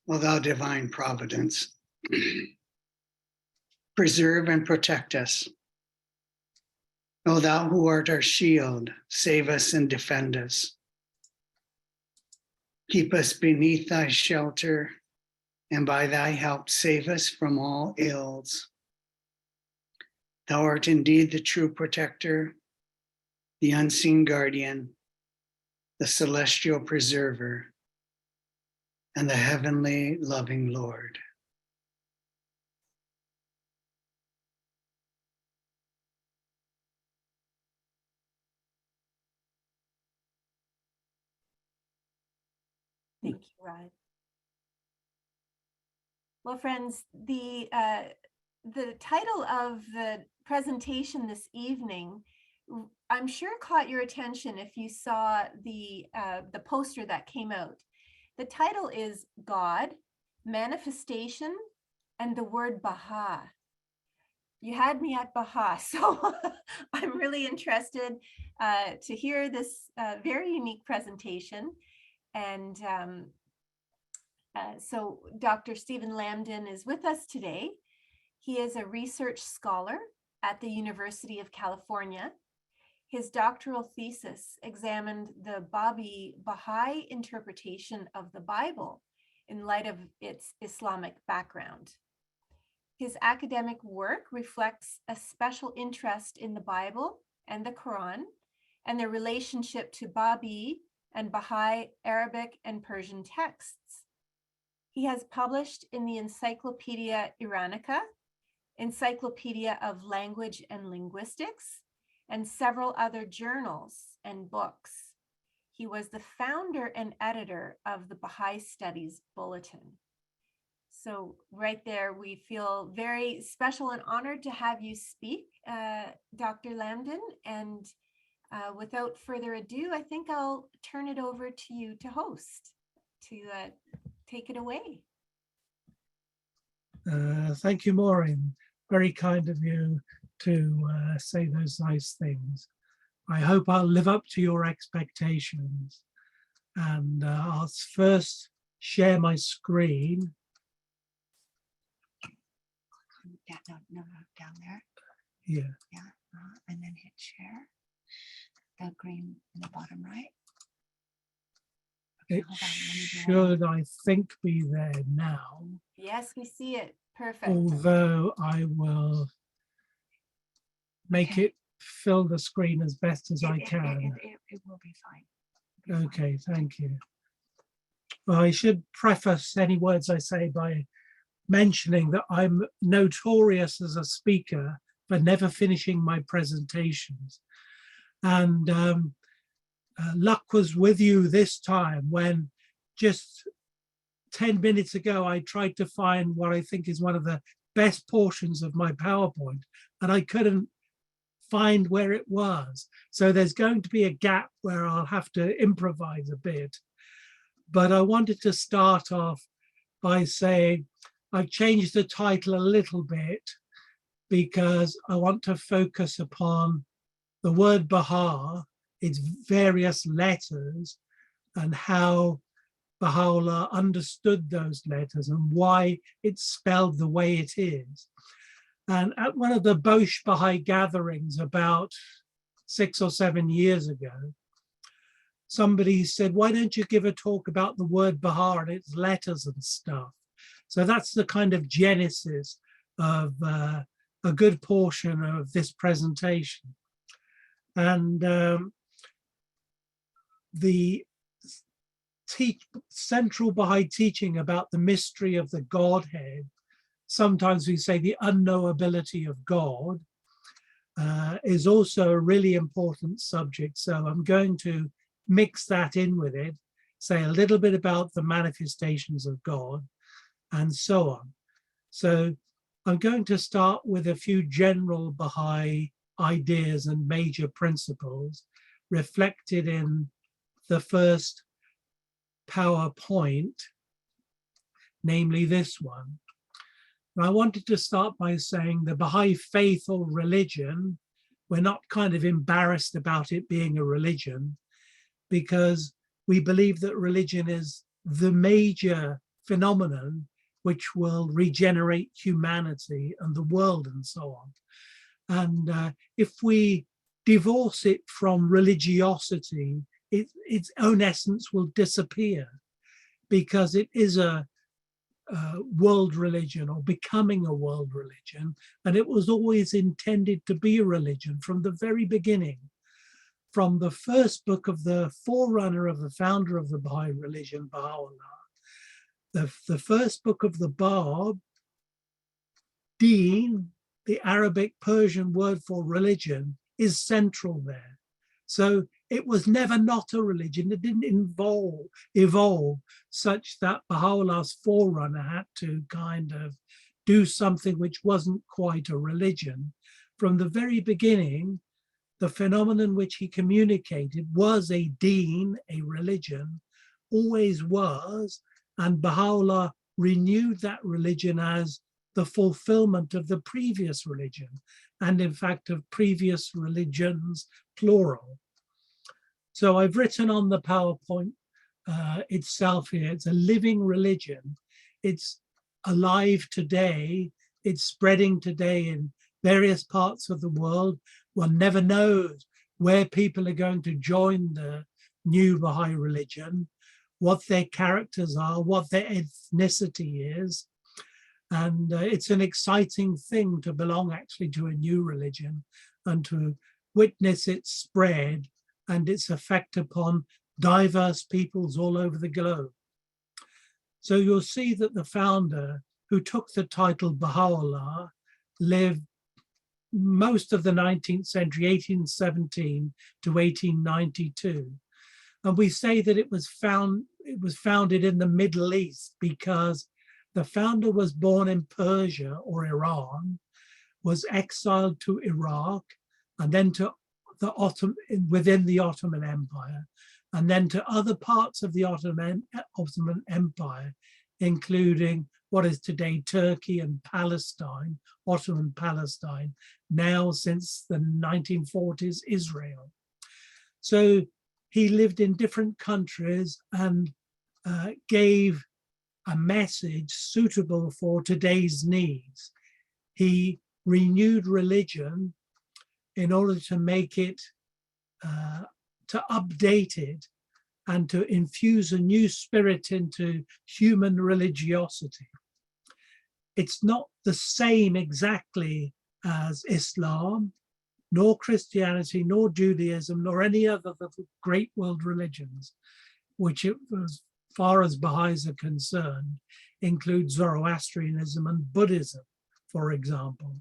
O thou divine providence, preserve and protect us. O thou who art our shield, save us and defend us. Keep us beneath thy shelter, and by thy help save us from all ills. Thou art indeed the true protector, the unseen guardian, the celestial preserver, and the heavenly loving Lord. Thank you, Rod. Well, friends, the title of the presentation this evening, I'm sure caught your attention if you saw the poster that came out. The title is God, Manifestation, and the word Baha. You had me at Baha, so I'm really interested to hear this very unique presentation. And so Dr. Stephen Lambden is with us today. He is a research scholar at the University of California. His doctoral thesis examined the Babi-Bahai interpretation of the Bible in light of its Islamic background. His academic work reflects a special interest in the Bible and the Qur'an and their relationship to Babi and Bahai Arabic and Persian texts. He has published in the Encyclopedia Iranica, Encyclopedia of Language and Linguistics, and several other journals and books. He was the founder and editor of the Baha'i Studies Bulletin. So right there, we feel very special and honored to have you speak, Dr. Lambden. And without further ado, I think I'll turn it over to you to host, to take it away. Thank you, Maureen. Very kind of you to say those nice things. I hope I'll live up to your expectations. And I'll first share my screen. No, down there. Yeah. Yeah, and then hit share. The green in the bottom right. Okay, It should, I think, be there now. Yes, we see it. Perfect. Although I will make it fill the screen as best as I can. It will be fine. Okay, thank you. Well, I should preface any words I say by mentioning that I'm notorious as a speaker for never finishing my presentations. And luck was with you this time when just 10 minutes ago, I tried to find what I think is one of the best portions of my PowerPoint, and I couldn't find where it was. So there's going to be a gap where I'll have to improvise a bit. But I wanted to start off by saying I've changed the title a little bit because I want to focus upon the word Baha, its various letters, and how Baha'u'llah understood those letters and why it's spelled the way it is. And at one of the Baha'i gatherings about 6 or 7 years ago, somebody said, why don't you give a talk about the word Baha and its letters and stuff? So that's the kind of genesis of a good portion of this presentation. And the central Baha'i teaching about the mystery of the Godhead, sometimes we say the unknowability of God, is also a really important subject. So I'm going to mix that in with it, say a little bit about the manifestations of God, and so on. So I'm going to start with a few general Baha'i ideas and major principles reflected in the first PowerPoint, namely this one. And I wanted to start by saying the Baha'i faith or religion, we're not kind of embarrassed about it being a religion. because we believe that religion is the major phenomenon which will regenerate humanity and the world and so on. And if we divorce it from religiosity, its own essence will disappear, because it is a world religion, or becoming a world religion, and it was always intended to be a religion from the very beginning. From the first book of the forerunner of the founder of the Baha'i religion, Baha'u'llah, the first book of the Bab, Deen, the Arabic Persian word for religion, is central there. So it was never not a religion. It didn't evolve such that Baha'u'llah's forerunner had to kind of do something which wasn't quite a religion. From the very beginning, the phenomenon which he communicated was a deen, a religion, always was, and Baha'u'llah renewed that religion as the fulfillment of the previous religion, and in fact of previous religions, plural. So I've written on the PowerPoint itself here, it's a living religion. It's alive today. It's spreading today in various parts of the world. One never knows where people are going to join the new Baha'i religion, what their characters are, what their ethnicity is. And it's an exciting thing to belong actually to a new religion and to witness its spread and its effect upon diverse peoples all over the globe. So you'll see that the founder, who took the title Baha'u'llah, lived most of the 19th century, 1817 to 1892. And we say that it was founded in the Middle East because the founder was born in Persia or Iran, was exiled to Iraq, and then to within the Ottoman Empire, and then to other parts of the Ottoman Empire, including what is today Turkey and Palestine, Ottoman Palestine, now since the 1940s, Israel. So he lived in different countries and gave a message suitable for today's needs. He renewed religion in order to make it, to update it and to infuse a new spirit into human religiosity. It's not the same exactly as Islam, nor Christianity, nor Judaism, nor any other of the great world religions, which, as far as Baha'is are concerned, include Zoroastrianism and Buddhism, for example.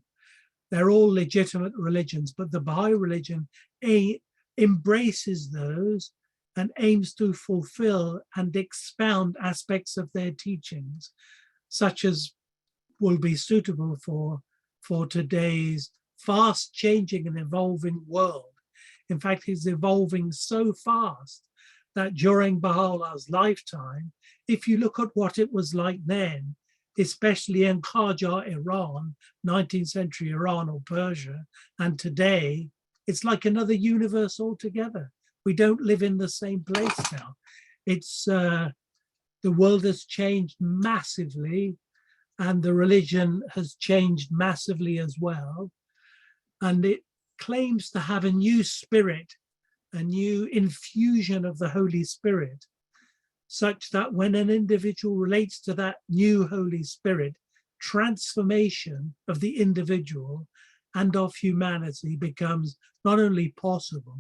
They're all legitimate religions, but the Baha'i religion embraces those and aims to fulfill and expound aspects of their teachings, such as will be suitable for today's fast changing and evolving world. In fact, it's evolving so fast that during Baha'u'llah's lifetime, if you look at what it was like then, especially in Qajar, Iran, 19th century Iran or Persia, and today, it's like another universe altogether. We don't live in the same place now. It's the world has changed massively, and the religion has changed massively as well. And it claims to have a new spirit, a new infusion of the Holy Spirit, such that when an individual relates to that new Holy Spirit, transformation of the individual and of humanity becomes not only possible,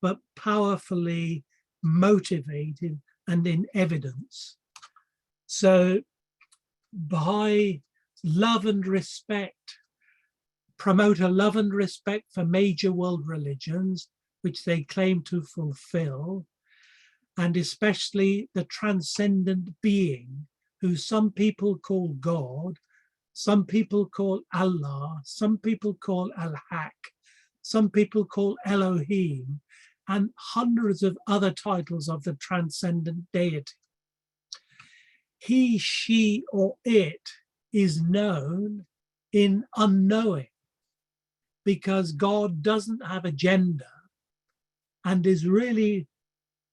but powerfully motivated and in evidence. So Baha'i love and respect, promote a love and respect for major world religions, which they claim to fulfill, and especially the transcendent being, who some people call God, some people call Allah, some people call Al-Haq, some people call Elohim, and hundreds of other titles of the transcendent deity. He, she, or it is known in unknowing, because God doesn't have a gender and is really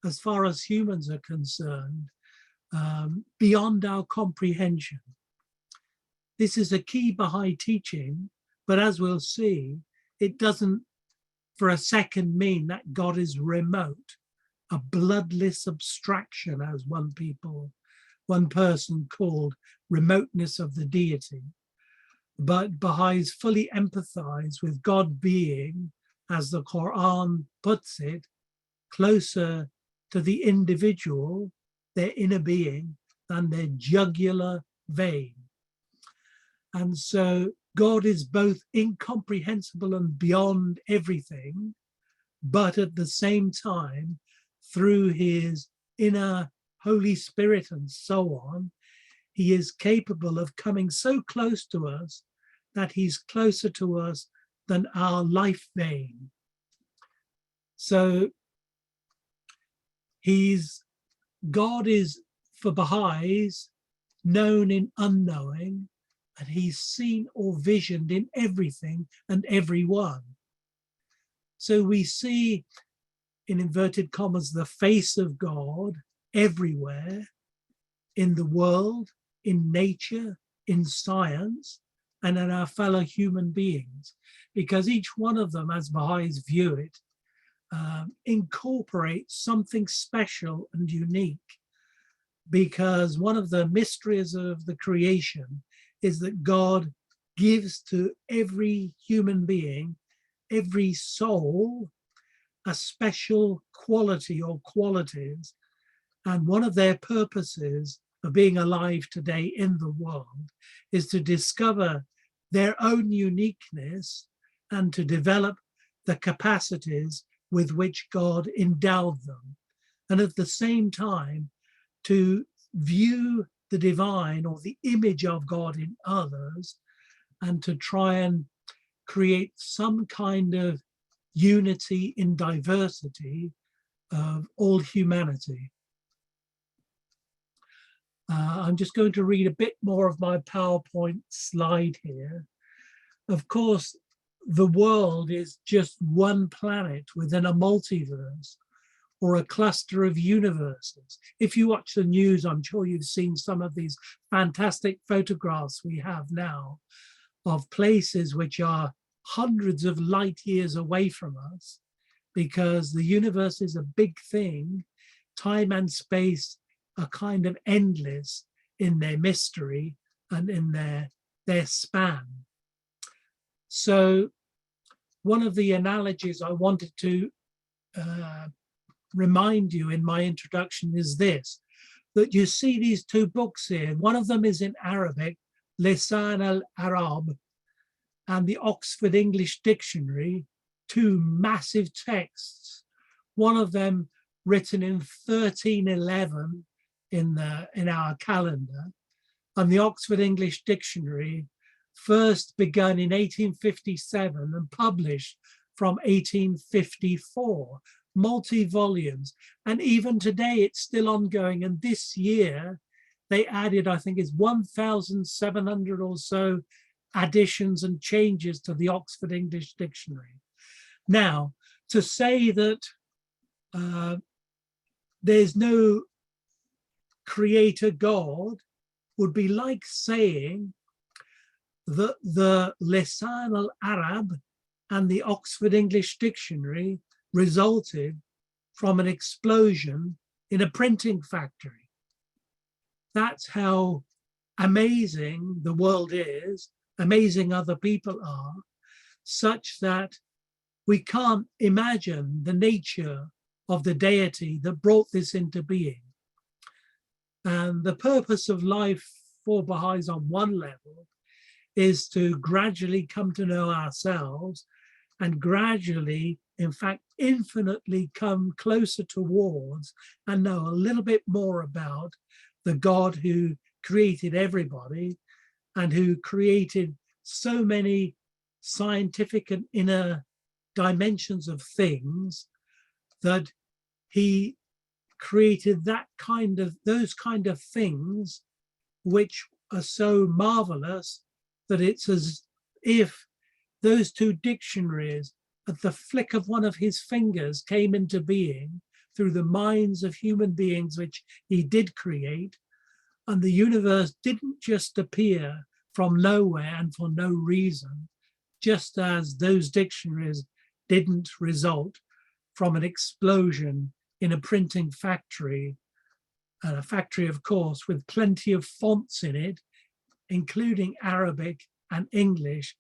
as far as humans are concerned, beyond our comprehension. This is a key Baha'i teaching, but as we'll see, it doesn't for a second mean that God is remote, a bloodless abstraction, as one person called remoteness of the deity. But Baha'is fully empathize with God being, as the Qur'an puts it, closer to the individual, their inner being, than their jugular vein. And so God is both incomprehensible and beyond everything, but at the same time, through his inner Holy Spirit and so on, he is capable of coming so close to us that he's closer to us than our life vein. So God is, for Baha'is, known in unknowing, and he's seen or visioned in everything and everyone. So we see, in inverted commas, the face of God everywhere, in the world, in nature, in science, and in our fellow human beings, because each one of them, as Baha'is view it, incorporates something special and unique, because one of the mysteries of the creation is that God gives to every human being, every soul, a special quality or qualities. And one of their purposes of being alive today in the world is to discover their own uniqueness and to develop the capacities with which God endowed them. And at the same time, to view the divine or the image of God in others and to try and create some kind of unity in diversity of all humanity. I'm just going to read a bit more of my PowerPoint slide here. Of course, the world is just one planet within a multiverse or a cluster of universes. If you watch the news, I'm sure you've seen some of these fantastic photographs we have now of places which are hundreds of light years away from us, because the universe is a big thing. Time and space are kind of endless in their mystery and in their span. So one of the analogies I wanted to remind you in my introduction is this, that you see these two books here. One of them is in Arabic, Lisan al-Arab, and the Oxford English Dictionary, two massive texts. One of them written in 1311 in our calendar, and the Oxford English Dictionary first begun in 1857 and published from 1854, multi-volumes. And even today it's still ongoing. And this year they added, I think it's 1,700 or so additions and changes to the Oxford English Dictionary. Now, to say that there's no creator God would be like saying that the Lisan al-Arab and the Oxford English Dictionary resulted from an explosion in a printing factory. That's how amazing the world is, amazing other people are, such that we can't imagine the nature of the deity that brought this into being. And the purpose of life for Baha'is on one level is to gradually come to know ourselves and gradually, in fact, infinitely come closer towards and know a little bit more about the God who created everybody and who created so many scientific and inner dimensions of things, that he created those kind of things which are so marvelous that it's as if those two dictionaries at the flick of one of his fingers came into being through the minds of human beings, which he did create. And the universe didn't just appear from nowhere and for no reason, just as those dictionaries didn't result from an explosion in a printing factory, a factory, of course, with plenty of fonts in it, including Arabic and English,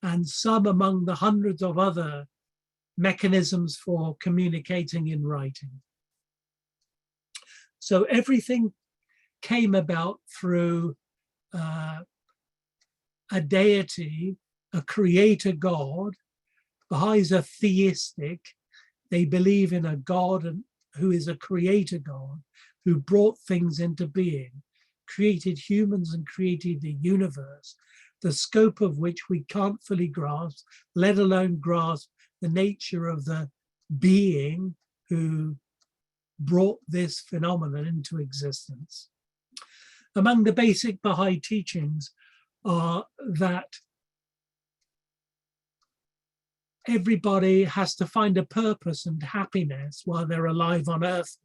and some among the hundreds of other mechanisms for communicating in writing. So everything came about through a deity, a creator God. Baha'is are theistic. They believe in a God who is a creator God, who brought things into being, created humans and created the universe, the scope of which we can't fully grasp, let alone grasp the nature of the being who brought this phenomenon into existence. Among the basic Baha'i teachings are that everybody has to find a purpose and happiness while they're alive on earth.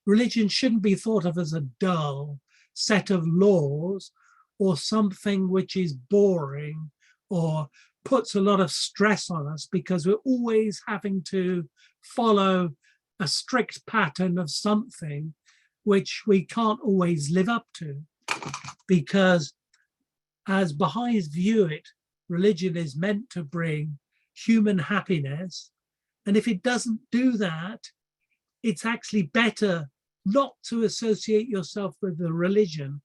Religion shouldn't be thought of as a dull set of laws or something which is boring or puts a lot of stress on us, because we're always having to follow a strict pattern of something which we can't always live up to. Because as Baha'is view it, religion is meant to bring human happiness. And if it doesn't do that, it's actually better not to associate yourself with a religion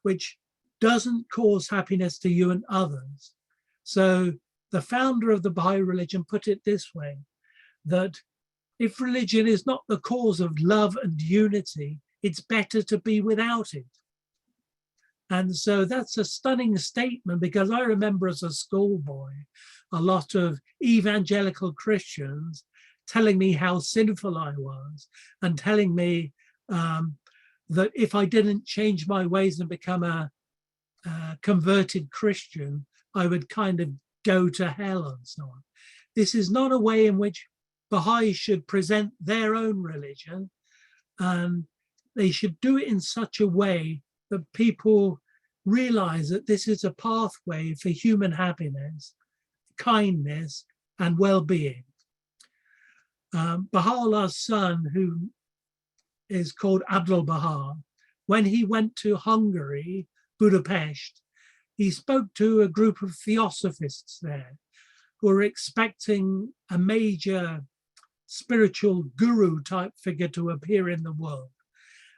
which doesn't cause happiness to you and others. So the founder of the Baha'i religion put it this way, that if religion is not the cause of love and unity, it's better to be without it. And so that's a stunning statement, because I remember as a schoolboy, a lot of evangelical Christians telling me how sinful I was and telling me that if I didn't change my ways and become a converted Christian, I would kind of go to hell and so on. This is not a way in which Baha'is should present their own religion, and they should do it in such a way that people realize that this is a pathway for human happiness, kindness, and well-being. Baha'u'llah's son, who is called Abdul-Baha, when he went to Hungary, Budapest, he spoke to a group of theosophists there who were expecting a major spiritual guru type figure to appear in the world.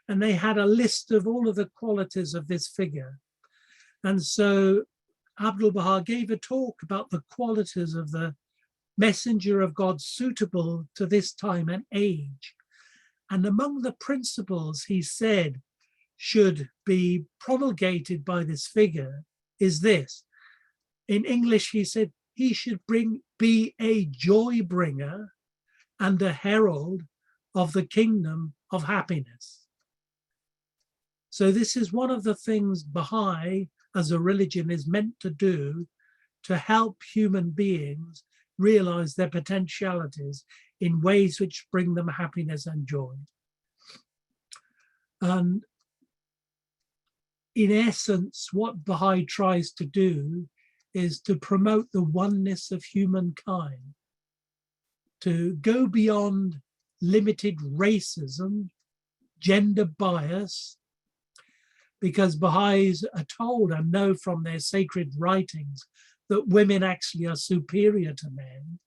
And they had a list of all of the qualities of this figure. And so Abdul-Baha gave a talk about the qualities of the messenger of God suitable to this time and age. And among the principles he said should be promulgated by this figure is this. In English, he said, he should be a joy bringer and a herald of the kingdom of happiness. So this is one of the things Baha'i as a religion is meant to do, to help human beings realize their potentialities in ways which bring them happiness and joy. And in essence, what Baha'i tries to do is to promote the oneness of humankind, to go beyond limited racism, gender bias, because Baha'is are told and know from their sacred writings that women actually are superior to men.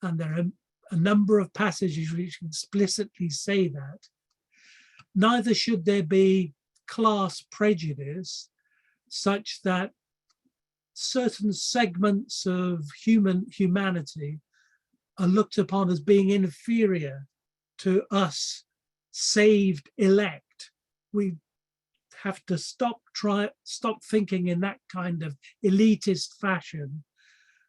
And there are a number of passages which explicitly say that. Neither should there be class prejudice such that certain segments of humanity are looked upon as being inferior to us saved elect. We have to stop thinking in that kind of elitist fashion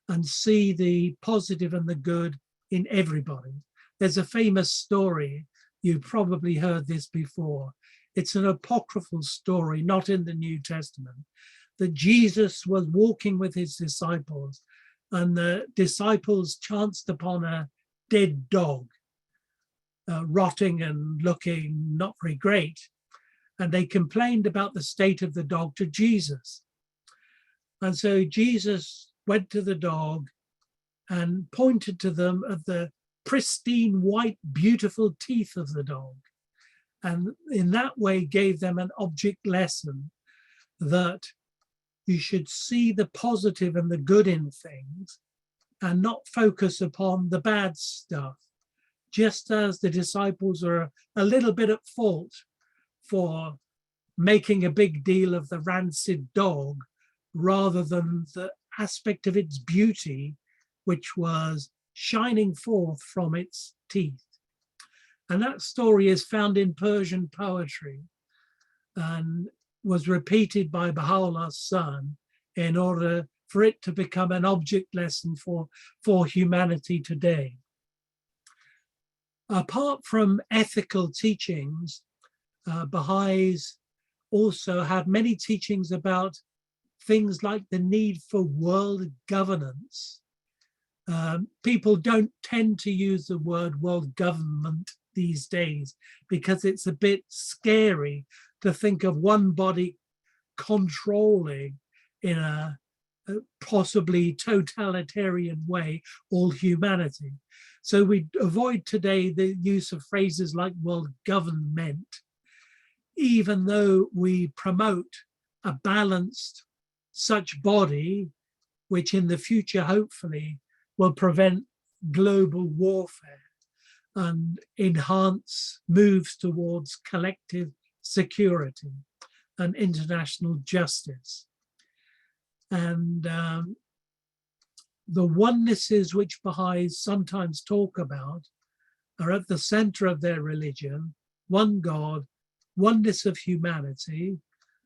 and see the positive and the good in everybody. There's a famous story, you probably heard this before. It's an apocryphal story, not in the New Testament, that Jesus was walking with his disciples and the disciples chanced upon a dead dog. rotting and looking not very great. And they complained about the state of the dog to Jesus. And so Jesus went to the dog and pointed to them at the pristine, white, beautiful teeth of the dog. And in that way gave them an object lesson that you should see the positive and the good in things and not focus upon the bad stuff, just as the disciples are a little bit at fault for making a big deal of the rancid dog rather than the aspect of its beauty, which was shining forth from its teeth. And that story is found in Persian poetry and was repeated by Baha'u'llah's son in order for it to become an object lesson for humanity today. Apart from ethical teachings, Baha'is also have many teachings about things like the need for world governance. People don't tend to use the word world government these days because it's a bit scary to think of one body controlling in a possibly totalitarian way all humanity. So we avoid today the use of phrases like world government, even though we promote a balanced such body, which in the future hopefully will prevent global warfare and enhance moves towards collective security and international justice. And the onenesses which Baha'is sometimes talk about are at the center of their religion: one God, oneness of humanity,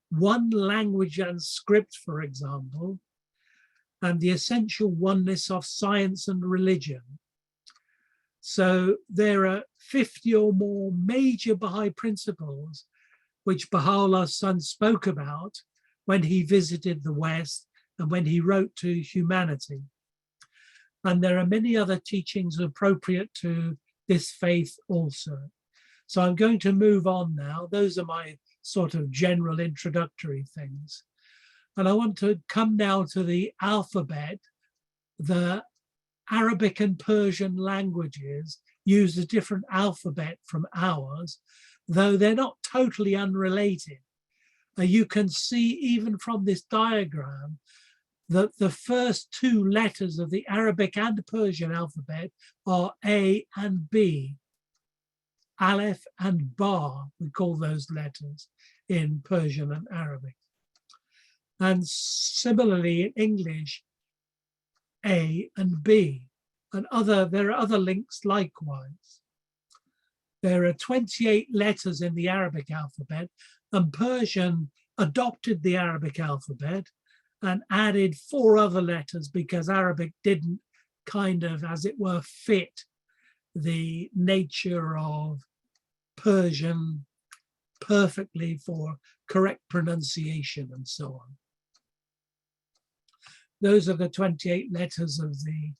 one language and script, for example, and the essential oneness of science and religion. So there are 50 or more major Baha'i principles which Baha'u'llah's son spoke about when he visited the West and when he wrote to humanity. And there are many other teachings appropriate to this faith also. So I'm going to move on now. Those are my sort of general introductory things. And I want to come now to the alphabet. The Arabic and Persian languages use a different alphabet from ours, though they're not totally unrelated. You can see even from this diagram that the first two letters of the Arabic and Persian alphabet are A and B. Aleph and Ba, we call those letters in Persian and Arabic. And similarly in English, A and B, and there are other links likewise. There are 28 letters in the Arabic alphabet, and Persian adopted the Arabic alphabet and added 4 other letters because Arabic didn't kind of, as it were, fit the nature of Persian perfectly for correct pronunciation and so on. Those are the 28 letters of the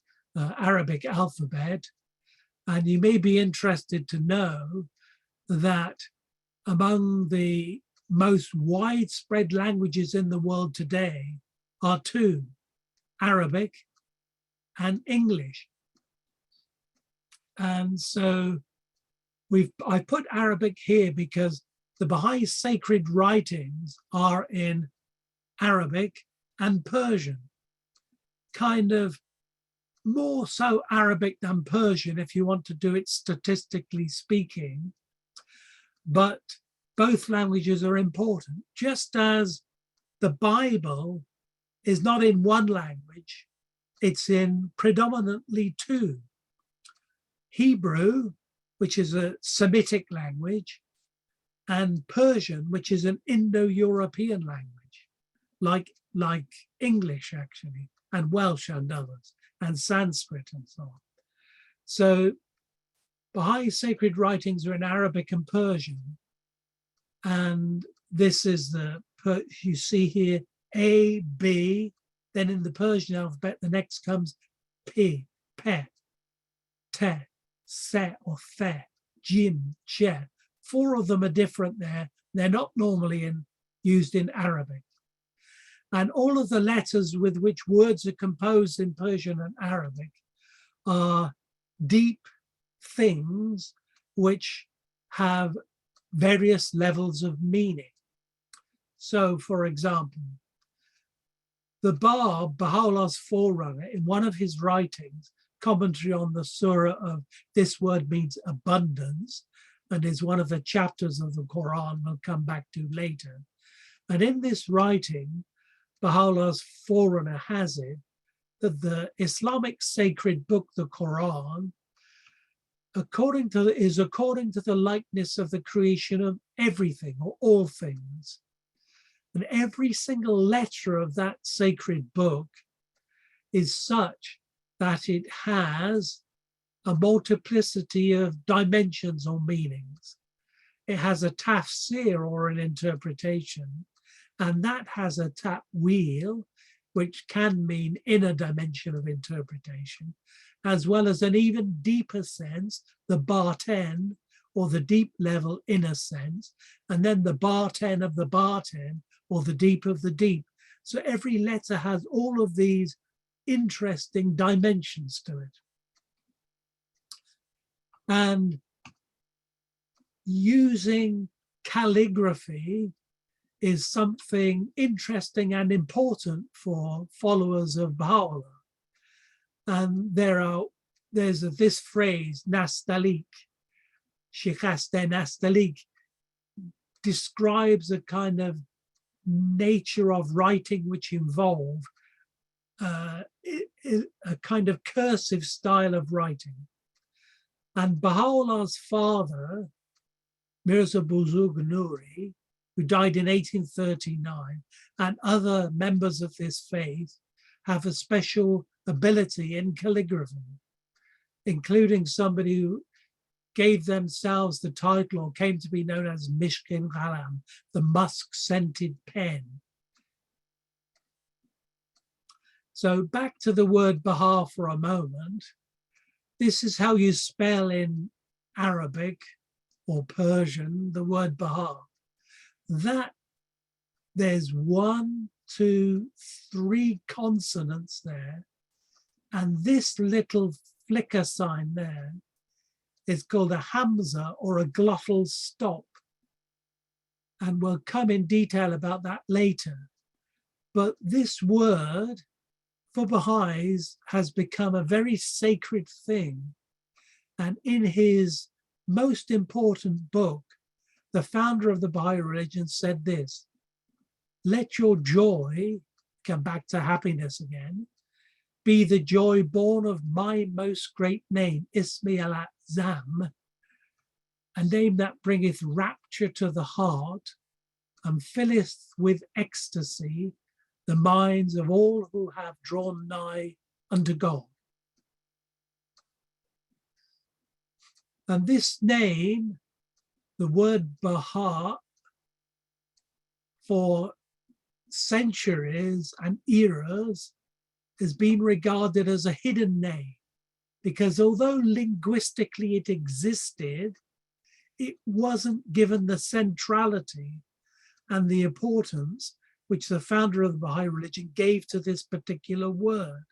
Arabic alphabet. And you may be interested to know that among the most widespread languages in the world today are 2, Arabic and English. And so I put Arabic here because the Baha'i sacred writings are in Arabic and Persian, kind of more so Arabic than Persian if you want to do it statistically speaking, but both languages are important, just as the Bible is not in one language, it's in predominantly 2. Hebrew, which is a Semitic language, and Persian, which is an Indo-European language, like English actually, and Welsh and others, and Sanskrit and so on. So Baha'i sacred writings are in Arabic and Persian. And this is you see here, A, B, then in the Persian alphabet, the next comes P, Pe, Te, Se or The, jim, che. 4 of them are different there. They're not normally used in Arabic. And all of the letters with which words are composed in Persian and Arabic are deep things which have various levels of meaning. So, for example, the Bab, Baha'u'llah's forerunner, in one of his writings, commentary on the surah of this word means abundance, and is one of the chapters of the Qur'an we'll come back to later. And in this writing, Baha'u'llah's forerunner has it that the Islamic sacred book, the Qur'an, is according to the likeness of the creation of everything or all things. And every single letter of that sacred book is such that it has a multiplicity of dimensions or meanings. It has a tafsir or an interpretation, and that has a ta'wil, which can mean inner dimension of interpretation, as well as an even deeper sense, the baten, or the deep level inner sense, and then the baten of the baten, or the deep of the deep. So every letter has all of these interesting dimensions to it. And using calligraphy is something interesting and important for followers of Baha'u'llah. And there's this phrase, nastalik, shikhaste nastalik, describes a kind of nature of writing which involve a kind of cursive style of writing. And Baha'u'llah's father, Mirza Buzurg Nuri, who died in 1839, and other members of this faith have a special ability in calligraphy, including somebody who gave themselves the title or came to be known as Mishkin Qalam, the musk-scented pen. So back to the word Baha for a moment. This is how you spell in Arabic or Persian the word Baha. That there's 1, 2, 3 consonants there, and this little flicker sign there is called a hamza or a glottal stop, and we'll come in detail about that later. But this word for Baha'is has become a very sacred thing, and in his most important book, the founder of the Baha'i religion said this: let your joy, come back to happiness again, be the joy born of my most great name, Ismi al-Azam, a name that bringeth rapture to the heart and filleth with ecstasy the minds of all who have drawn nigh unto God. And this name, the word Baha, for centuries and eras has been regarded as a hidden name, because although linguistically it existed, it wasn't given the centrality and the importance which the founder of the Baha'i religion gave to this particular word.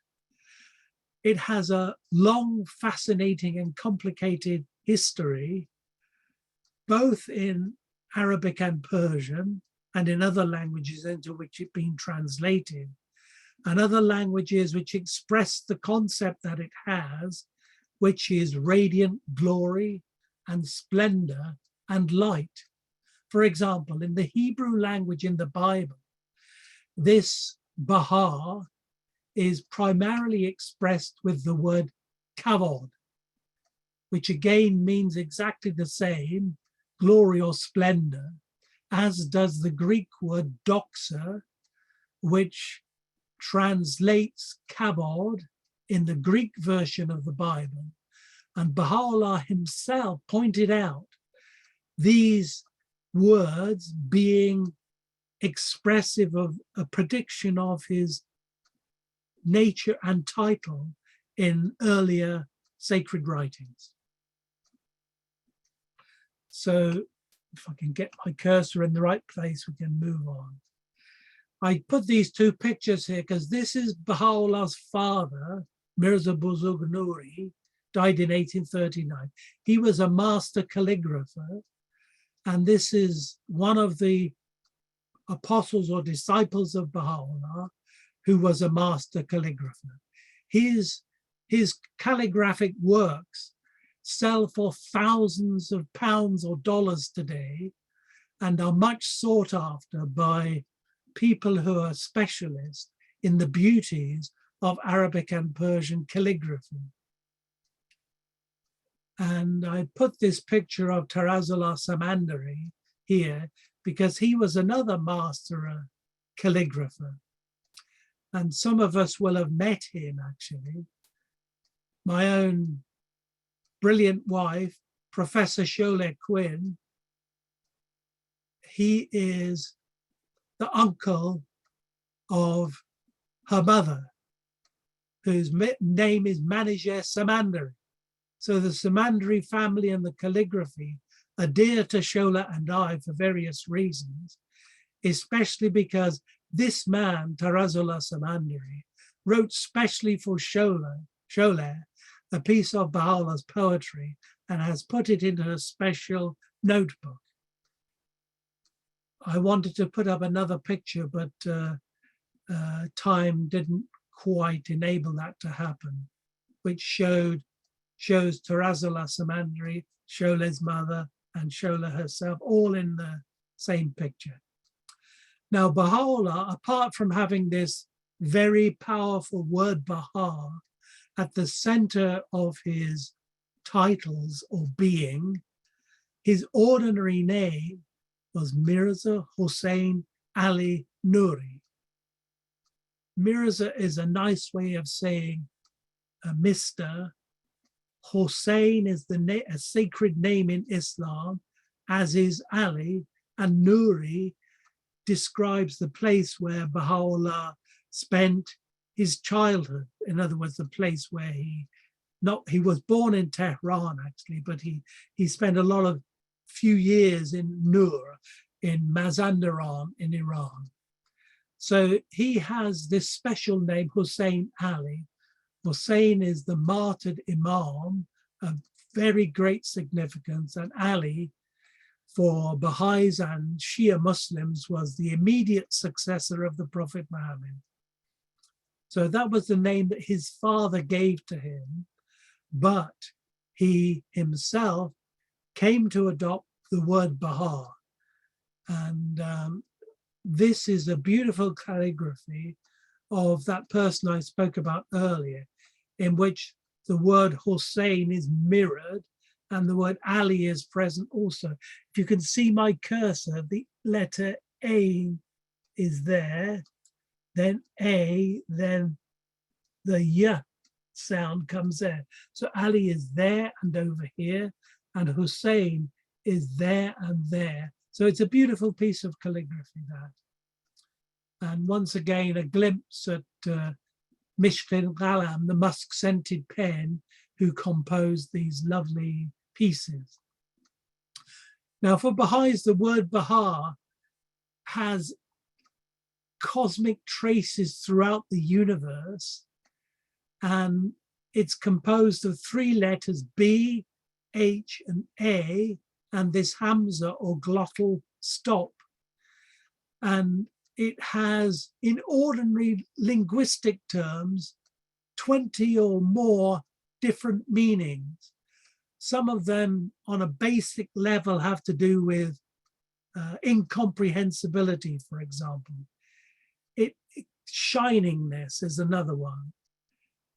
It has a long, fascinating and complicated history, both in Arabic and Persian, and in other languages into which it's been translated, and other languages which express the concept that it has, which is radiant glory and splendor and light. For example, in the Hebrew language in the Bible, this Baha is primarily expressed with the word kavod, which again means exactly the same, glory or splendor, as does the Greek word doxa, which translates kabod in the Greek version of the Bible. And Baha'u'llah himself pointed out these words being expressive of a prediction of his nature and title in earlier sacred writings. So if I can get my cursor in the right place, we can move on. I put these two pictures here because this is Baha'u'llah's father, Mirza Buzurg Nuri, died in 1839. He was a master calligrapher, and this is one of the apostles or disciples of Baha'u'llah who was a master calligrapher. His calligraphic works sell for thousands of pounds or dollars today and are much sought after by people who are specialists in the beauties of Arabic and Persian calligraphy. And I put this picture of Tarazullah Samandari here because he was another master calligrapher. And some of us will have met him actually. My own brilliant wife, Professor Sholeh Quinn, he is the uncle of her mother, whose name is Manijer Samandari. So the Samandari family and the calligraphy are dear to Sholeh and I for various reasons, especially because this man, Tarazullah Samandari, wrote specially for Sholeh a piece of Baha'u'llah's poetry and has put it into a special notebook. I wanted to put up another picture, but time didn't quite enable that to happen, which shows Tarazullah Samandari, Sholeh's mother, and Sholeh herself, all in the same picture. Now, Baha'u'llah, apart from having this very powerful word Baha at the center of his titles or being, his ordinary name was Mirza Hussain Ali Nuri. Mirza is a nice way of saying Mr. Hussain is a sacred name in Islam, as is Ali, and Nuri describes the place where Baha'u'llah spent his childhood. In other words, the place where he was born in Tehran actually, but he spent a few years in Nur, in Mazandaran in Iran. So he has this special name, Hussain Ali. Hussain is the martyred Imam of very great significance, and Ali for Baha'is and Shia Muslims was the immediate successor of the Prophet Muhammad. So that was the name that his father gave to him, but he himself came to adopt the word Baha. And this is a beautiful calligraphy of that person I spoke about earlier, in which the word Hussein is mirrored and the word Ali is present also. If you can see my cursor, the letter A is there, then A, then the Y sound comes there. So Ali is there and over here, and Hussein is there and there. So it's a beautiful piece of calligraphy, that. And once again, a glimpse at Mishkin Ghalam, the musk-scented pen, who composed these lovely pieces. Now for Baha'is, the word Baha has cosmic traces throughout the universe, and it's composed of three letters, B, H, and A, and this Hamza or glottal stop. And it has, in ordinary linguistic terms, 20 or more different meanings. Some of them on a basic level have to do with incomprehensibility, for example. Shiningness is another one.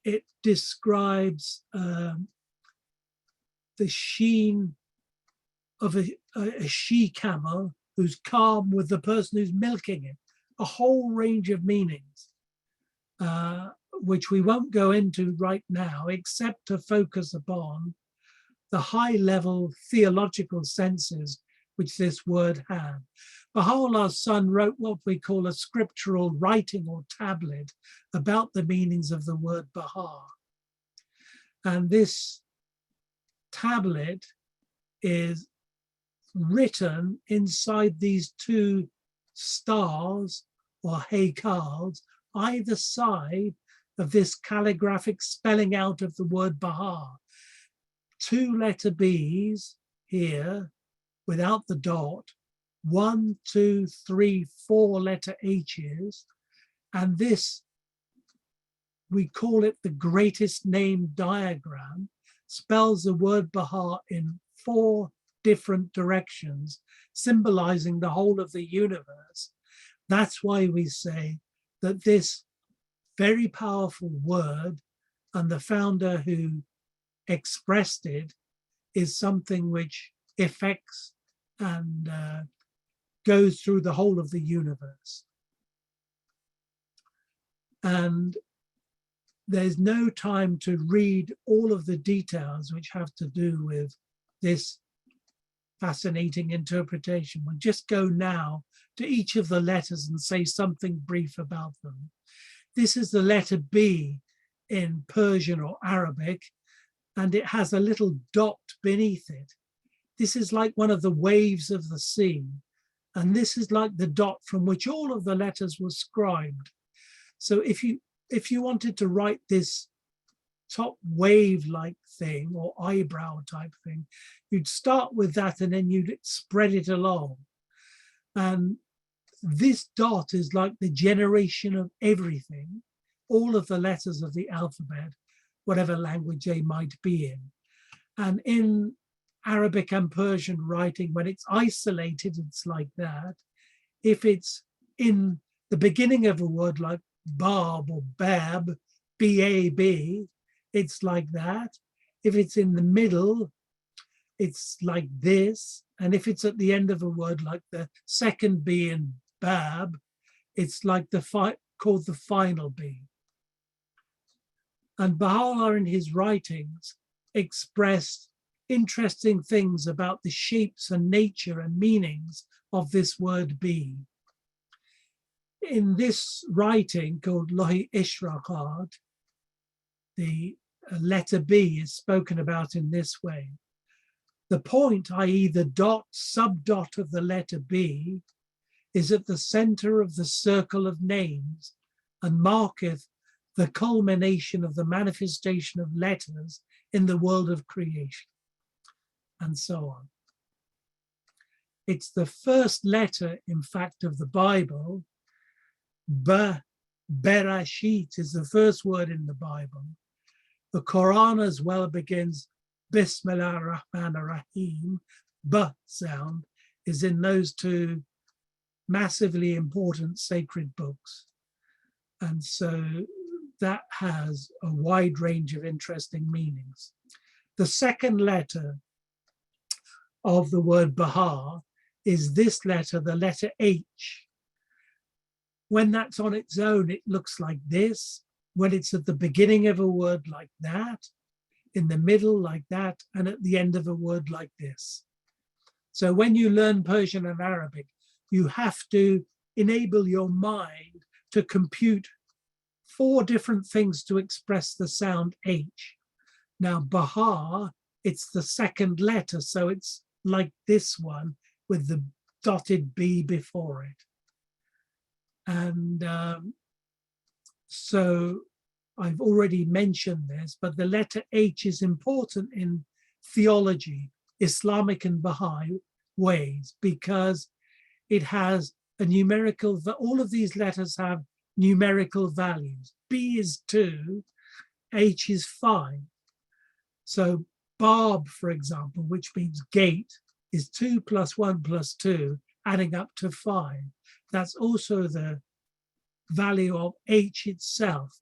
It describes the sheen of a she-camel who's calm with the person who's milking it. A whole range of meanings, which we won't go into right now, except to focus upon the high-level theological senses which this word had. Baha'u'llah's son wrote what we call a scriptural writing or tablet about the meanings of the word Baha. And this tablet is written inside these two stars or haikals, either side of this calligraphic spelling out of the word Baha. 2 letter B's here without the dot, 1, 2, 3, 4 letter H's, and this, we call it the greatest name diagram, spells the word Baha in 4 different directions, symbolizing the whole of the universe. That's why we say that this very powerful word and the founder who expressed it is something which affects and goes through the whole of the universe. And there's no time to read all of the details which have to do with this fascinating interpretation. We'll just go now to each of the letters and say something brief about them. This is the letter B in Persian or Arabic, and it has a little dot beneath it. This is like one of the waves of the sea, and this is like the dot from which all of the letters were scribed. So if you wanted to write this top wave-like thing or eyebrow type thing, you'd start with that and then you'd spread it along. And this dot is like the generation of everything, all of the letters of the alphabet, whatever language they might be in. And in Arabic and Persian writing, when it's isolated, it's like that. If it's in the beginning of a word like Bab or Bab, B-A-B, it's like that. If it's in the middle, it's like this. And if it's at the end of a word like the second B in Bab, it's like called the final B. And Baha'u'llah in his writings expressed interesting things about the shapes and nature and meanings of this word B. In this writing called Lohi Ishraqat, the letter B is spoken about in this way. The point, i.e. the dot, subdot of the letter B, is at the center of the circle of names and marketh the culmination of the manifestation of letters in the world of creation, and so on. It's the first letter, in fact, of the Bible. Berashit is the first word in the Bible. The Qur'an as well begins Bismillah ar-Rahman ar-Rahim. B sound is in those 2 massively important sacred books. And so that has a wide range of interesting meanings. The second letter of the word Baha is this letter, the letter H. When that's on its own, it looks like this. When it's at the beginning of a word like that, in the middle like that, and at the end of a word like this. So when you learn Persian and Arabic, you have to enable your mind to compute 4 different things to express the sound H. Now, Baha, it's the second letter, so it's like this one with the dotted B before it. And so I've already mentioned this, but the letter H is important in theology, Islamic and Baha'i ways, because it has a numerical, all of these letters have numerical values. B is 2, H is 5. So Bab, for example, which means gate, is 2 + 1 + 2, adding up to 5. That's also the value of H itself.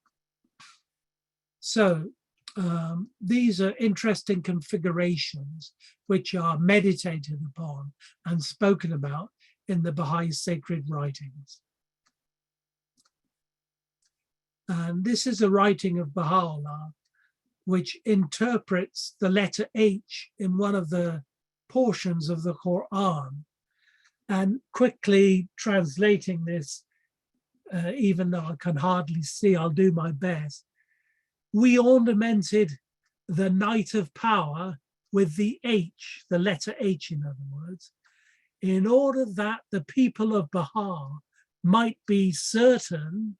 So these are interesting configurations which are meditated upon and spoken about in the Baha'i sacred writings. And this is a writing of Baha'u'llah which interprets the letter H in one of the portions of the Qur'an. And quickly translating this, even though I can hardly see, I'll do my best. We ornamented the night of power with the H, the letter H in other words, in order that the people of Baha might be certain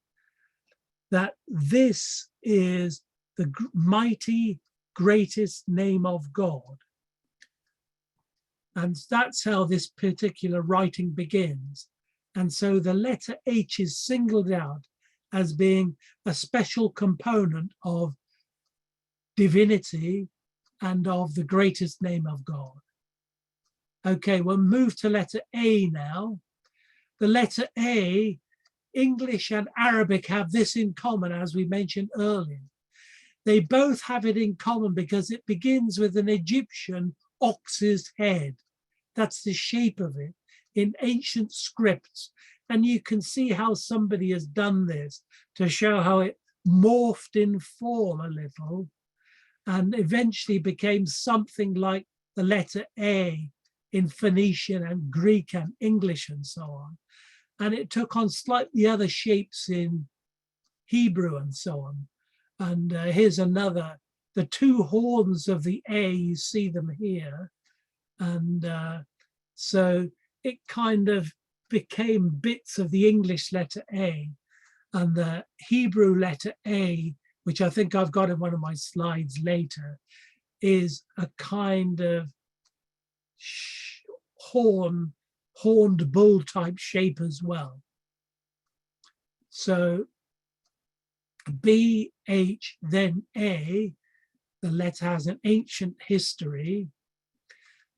that this is the mighty, greatest name of God. And that's how this particular writing begins. And so the letter H is singled out as being a special component of divinity and of the greatest name of God. Okay, we'll move to letter A now. The letter A, English and Arabic have this in common, as we mentioned earlier. They both have it in common because it begins with an Egyptian ox's head. That's the shape of it in ancient scripts. And you can see how somebody has done this to show how it morphed in form a little and eventually became something like the letter A in Phoenician and Greek and English and so on. And it took on slightly other shapes in Hebrew and so on. And here's another, the two horns of the A, you see them here. And so it kind of became bits of the English letter A, and the Hebrew letter A, which I think I've got in one of my slides later, is a kind of horned bull type shape as well. So B, H, then A, the letter has an ancient history.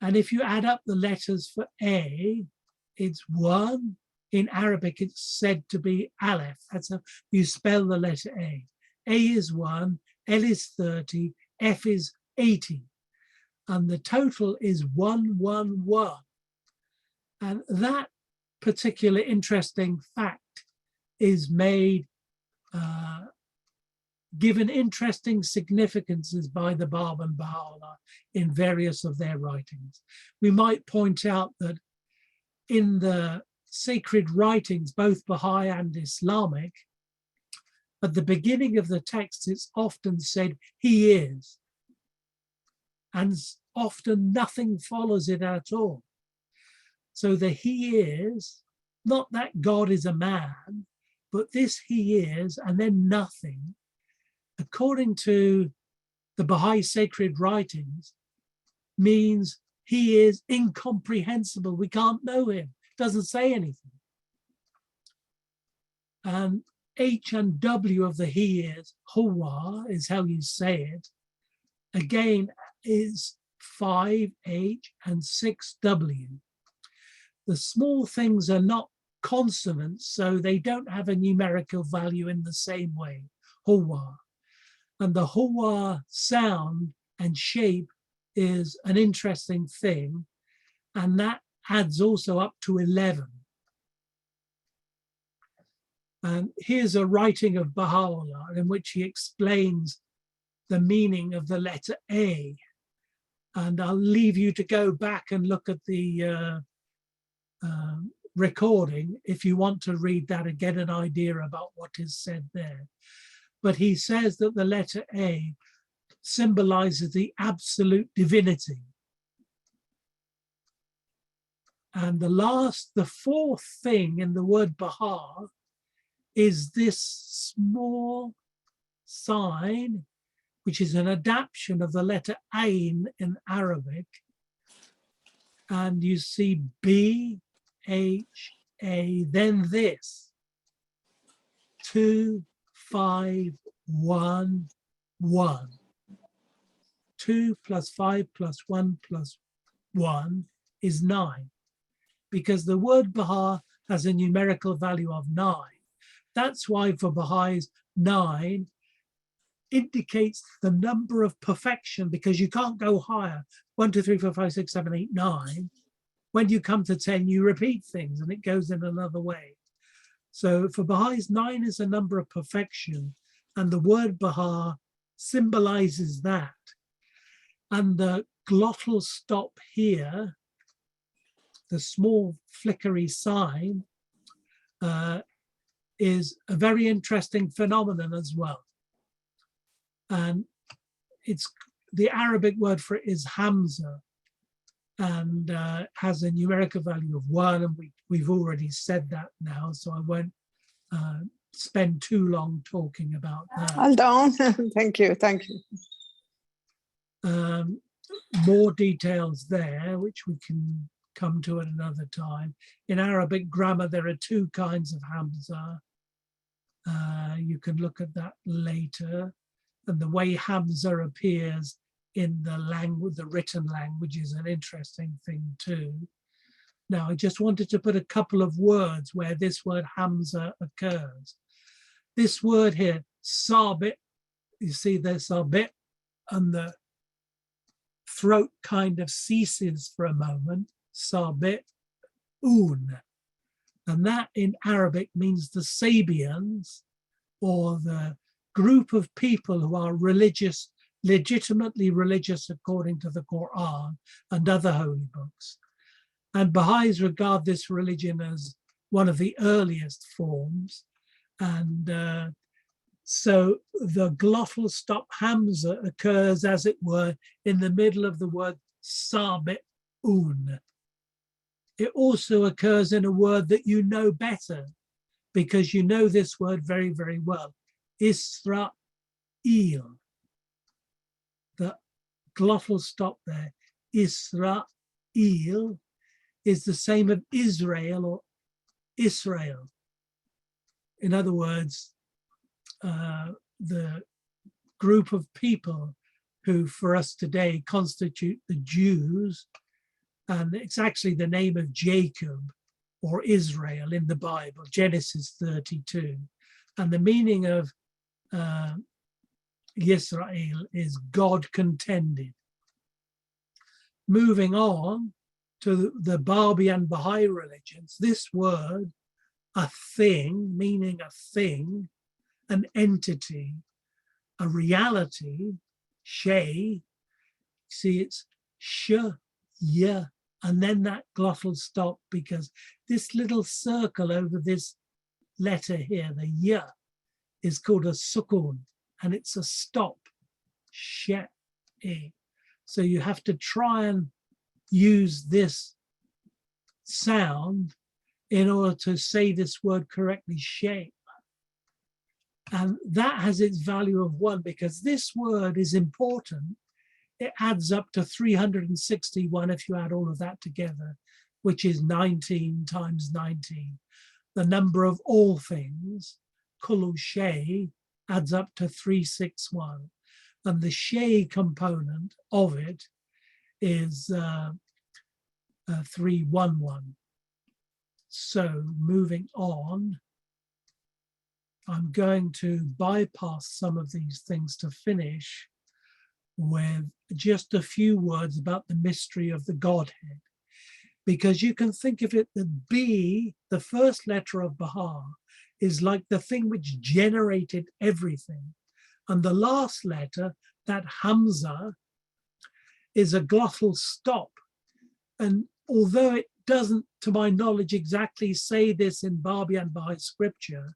And if you add up the letters for A, it's 1. In Arabic, it's said to be Aleph. That's how you spell the letter A. A is 1, L is 30, F is 80. And the total is 111. And that particular interesting fact is made, given interesting significances by the Bab and Baha'u'llah in various of their writings. We might point out that in the sacred writings, both Baha'i and Islamic, at the beginning of the text, it's often said, he is. And often nothing follows it at all. So the he is, not that God is a man, but this he is, and then nothing, according to the Baha'i sacred writings, means he is incomprehensible. We can't know him. Doesn't say anything. And H and W of the he is, huwa is how you say it, again is 5H and 6W. The small things are not consonants, so they don't have a numerical value in the same way, huwa. And the huwa sound and shape is an interesting thing, and that adds also up to 11. And here's a writing of Baha'u'llah in which he explains the meaning of the letter A. And I'll leave you to go back and look at the recording if you want to read that and get an idea about what is said there. But he says that the letter A symbolizes the absolute divinity. And the fourth thing in the word Baha is this small sign, which is an adaptation of the letter Ain in Arabic. And you see B, H, A, then this, 2, 5, 1, 1. 2 plus 5 plus 1 plus 1 is 9, because the word Baha has a numerical value of 9. That's why for Baha'is, 9 indicates the number of perfection, because you can't go higher. 1, 2, 3, 4, 5, 6, 7, 8, 9. When you come to 10, you repeat things and it goes in another way. So for Baha'is, 9 is a number of perfection, and the word Baha symbolizes that. And the glottal stop here, the small flickery sign, is a very interesting phenomenon as well. And it's the Arabic word for it is Hamza. and has a numerical value of 1, and we've already said that now, so I won't spend too long talking about that. All done. Thank you. Thank you. More details there, which we can come to at another time. In Arabic grammar, there are 2 kinds of Hamza. You can look at that later. And the way Hamza appears in the language, the written language, is an interesting thing too. Now, I just wanted to put a couple of words where this word Hamza occurs. This word here, sabit, you see there's sabit, and the throat kind of ceases for a moment, sabit, un. And that in Arabic means the Sabians, or the group of people who are religious, legitimately religious according to the Qur'an and other holy books. And Baha'is regard this religion as one of the earliest forms. And so the glottal stop Hamza occurs, as it were, in the middle of the word sabit-un. It also occurs in a word that you know better, because you know this word very, very well, Israel. The glottal stop there, Israel, is the same as Israel or Israel. In other words, the group of people who for us today constitute the Jews, and it's actually the name of Jacob or Israel in the Bible, Genesis 32. And the meaning of Yisrael is God contended. Moving on to the Babi and Bahai religions, this word, a thing, meaning a thing, an entity, a reality, shay, see it's sh, ya, and then that glottal stop, because this little circle over this letter here, the ya, is called a sukun, and it's a stop, she. So you have to try and use this sound in order to say this word correctly, she. And that has its value of 1, because this word is important. It adds up to 361 if you add all of that together, which is 19 times 19. The number of all things, kullu shay, adds up to 361. And the shay component of it is 311. So moving on, I'm going to bypass some of these things to finish with just a few words about the mystery of the Godhead, because you can think of it that B, the first letter of Baha, is like the thing which generated everything. And the last letter, that Hamza, is a glottal stop. And although it doesn't, to my knowledge, exactly say this in Babi and Bahai scripture,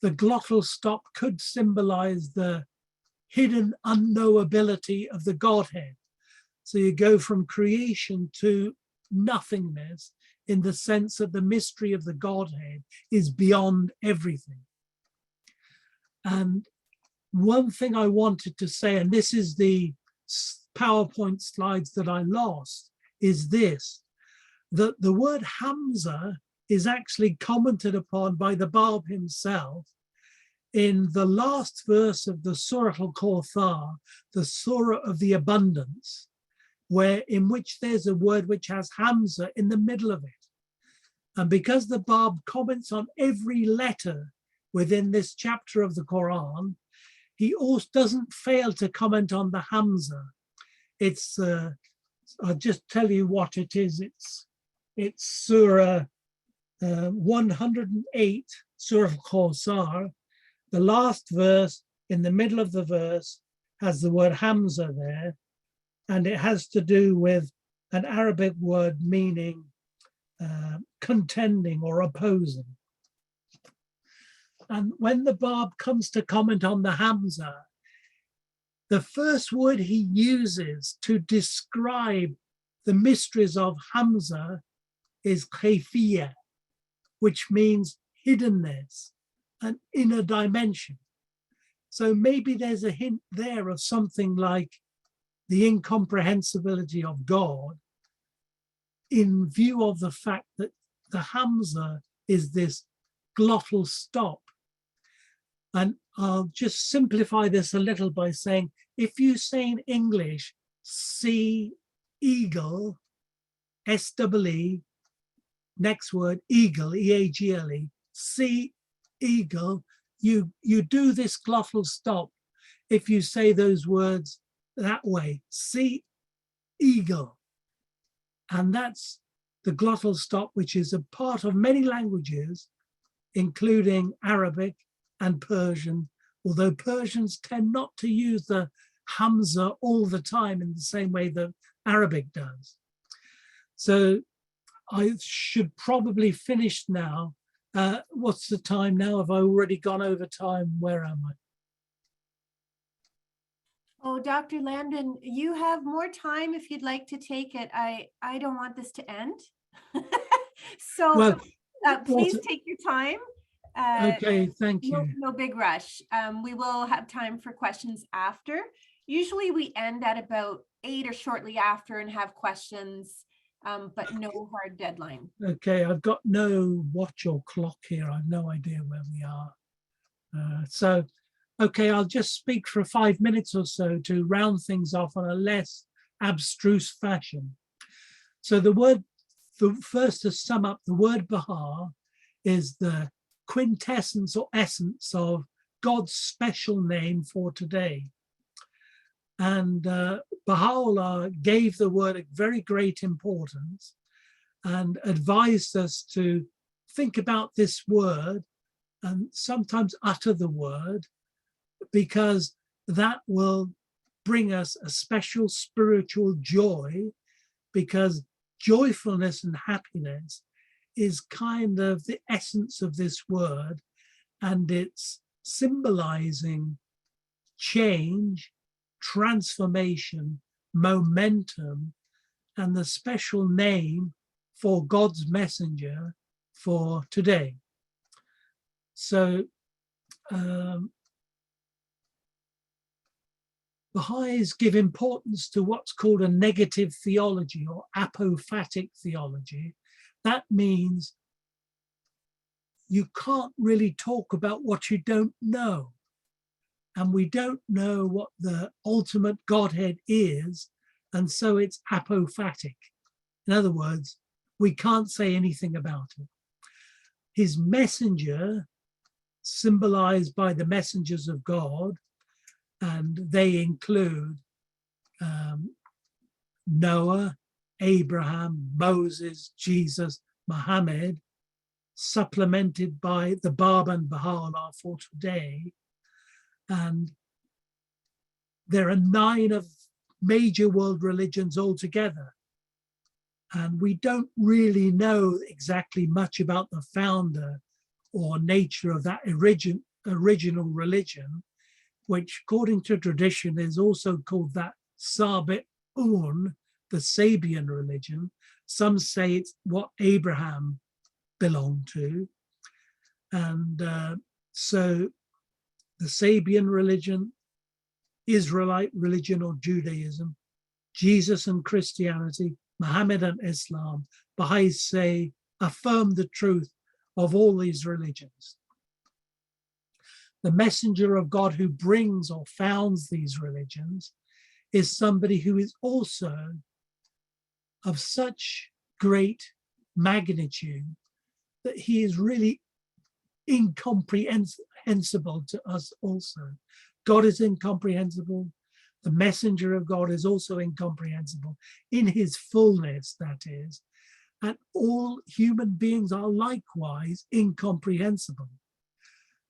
the glottal stop could symbolize the hidden unknowability of the Godhead. So you go from creation to nothingness, in the sense that the mystery of the Godhead is beyond everything. And one thing I wanted to say, and this is the PowerPoint slides that I lost, is this, that the word Hamza is actually commented upon by the Bab himself in the last verse of the Surah Al-Kawthar, the Surah of the Abundance, in which there's a word which has Hamza in the middle of it. And because the Bab comments on every letter within this chapter of the Quran, he also doesn't fail to comment on the Hamza. It's, I'll just tell you what it is. It's Surah 108, Surah Al-Kawthar. The last verse, in the middle of the verse, has the word Hamza there, and it has to do with an Arabic word meaning contending or opposing. And when the Bab comes to comment on the Hamza, the first word he uses to describe the mysteries of Hamza is khayfiyya, which means hiddenness, an inner dimension. So maybe there's a hint there of something like the incomprehensibility of God in view of the fact that the Hamza is this glottal stop. And I'll just simplify this a little by saying, if you say in English, see eagle, S-E-E, next word, eagle, E-A-G-L-E, see eagle, you do this glottal stop if you say those words that way, see eagle. And that's the glottal stop, which is a part of many languages, including Arabic and Persian, although Persians tend not to use the Hamza all the time in the same way that Arabic does. So I should probably finish now. What's the time now? Have I already gone over time? Where am I? Oh, Dr. Lambden, you have more time if you'd like to take it. I don't want this to end. So Well, please what- take your time. Okay, thank you. No big rush. We will have time for questions after. Usually we end at about 8 or shortly after and have questions, but no hard deadline. Okay, I've got no watch or clock here. I've no idea where we are. Okay, I'll just speak for 5 minutes or so to round things off on a less abstruse fashion. So first to sum up, the word Baha is the quintessence or essence of God's special name for today. And Baha'u'llah gave the word a very great importance and advised us to think about this word and sometimes utter the word, because that will bring us a special spiritual joy, because joyfulness and happiness is kind of the essence of this word, and it's symbolizing change, transformation, momentum, and the special name for God's messenger for today. So Baha'is give importance to what's called a negative theology or apophatic theology. That means you can't really talk about what you don't know. And we don't know what the ultimate Godhead is, and so it's apophatic. In other words, we can't say anything about it. His messenger, symbolized by the messengers of God, and they include Noah, Abraham, Moses, Jesus, Muhammad, supplemented by the Bab and Baha'u'llah for today. And there are 9 of major world religions altogether. And we don't really know exactly much about the founder or nature of that original religion, which according to tradition is also called that Sabi'un, the Sabian religion. Some say it's what Abraham belonged to. And so the Sabian religion, Israelite religion or Judaism, Jesus and Christianity, Muhammad and Islam, Baha'is say, affirm the truth of all these religions. The messenger of God who brings or founds these religions is somebody who is also of such great magnitude that he is really incomprehensible to us also. God is incomprehensible. The messenger of God is also incomprehensible in his fullness, that is. And all human beings are likewise incomprehensible.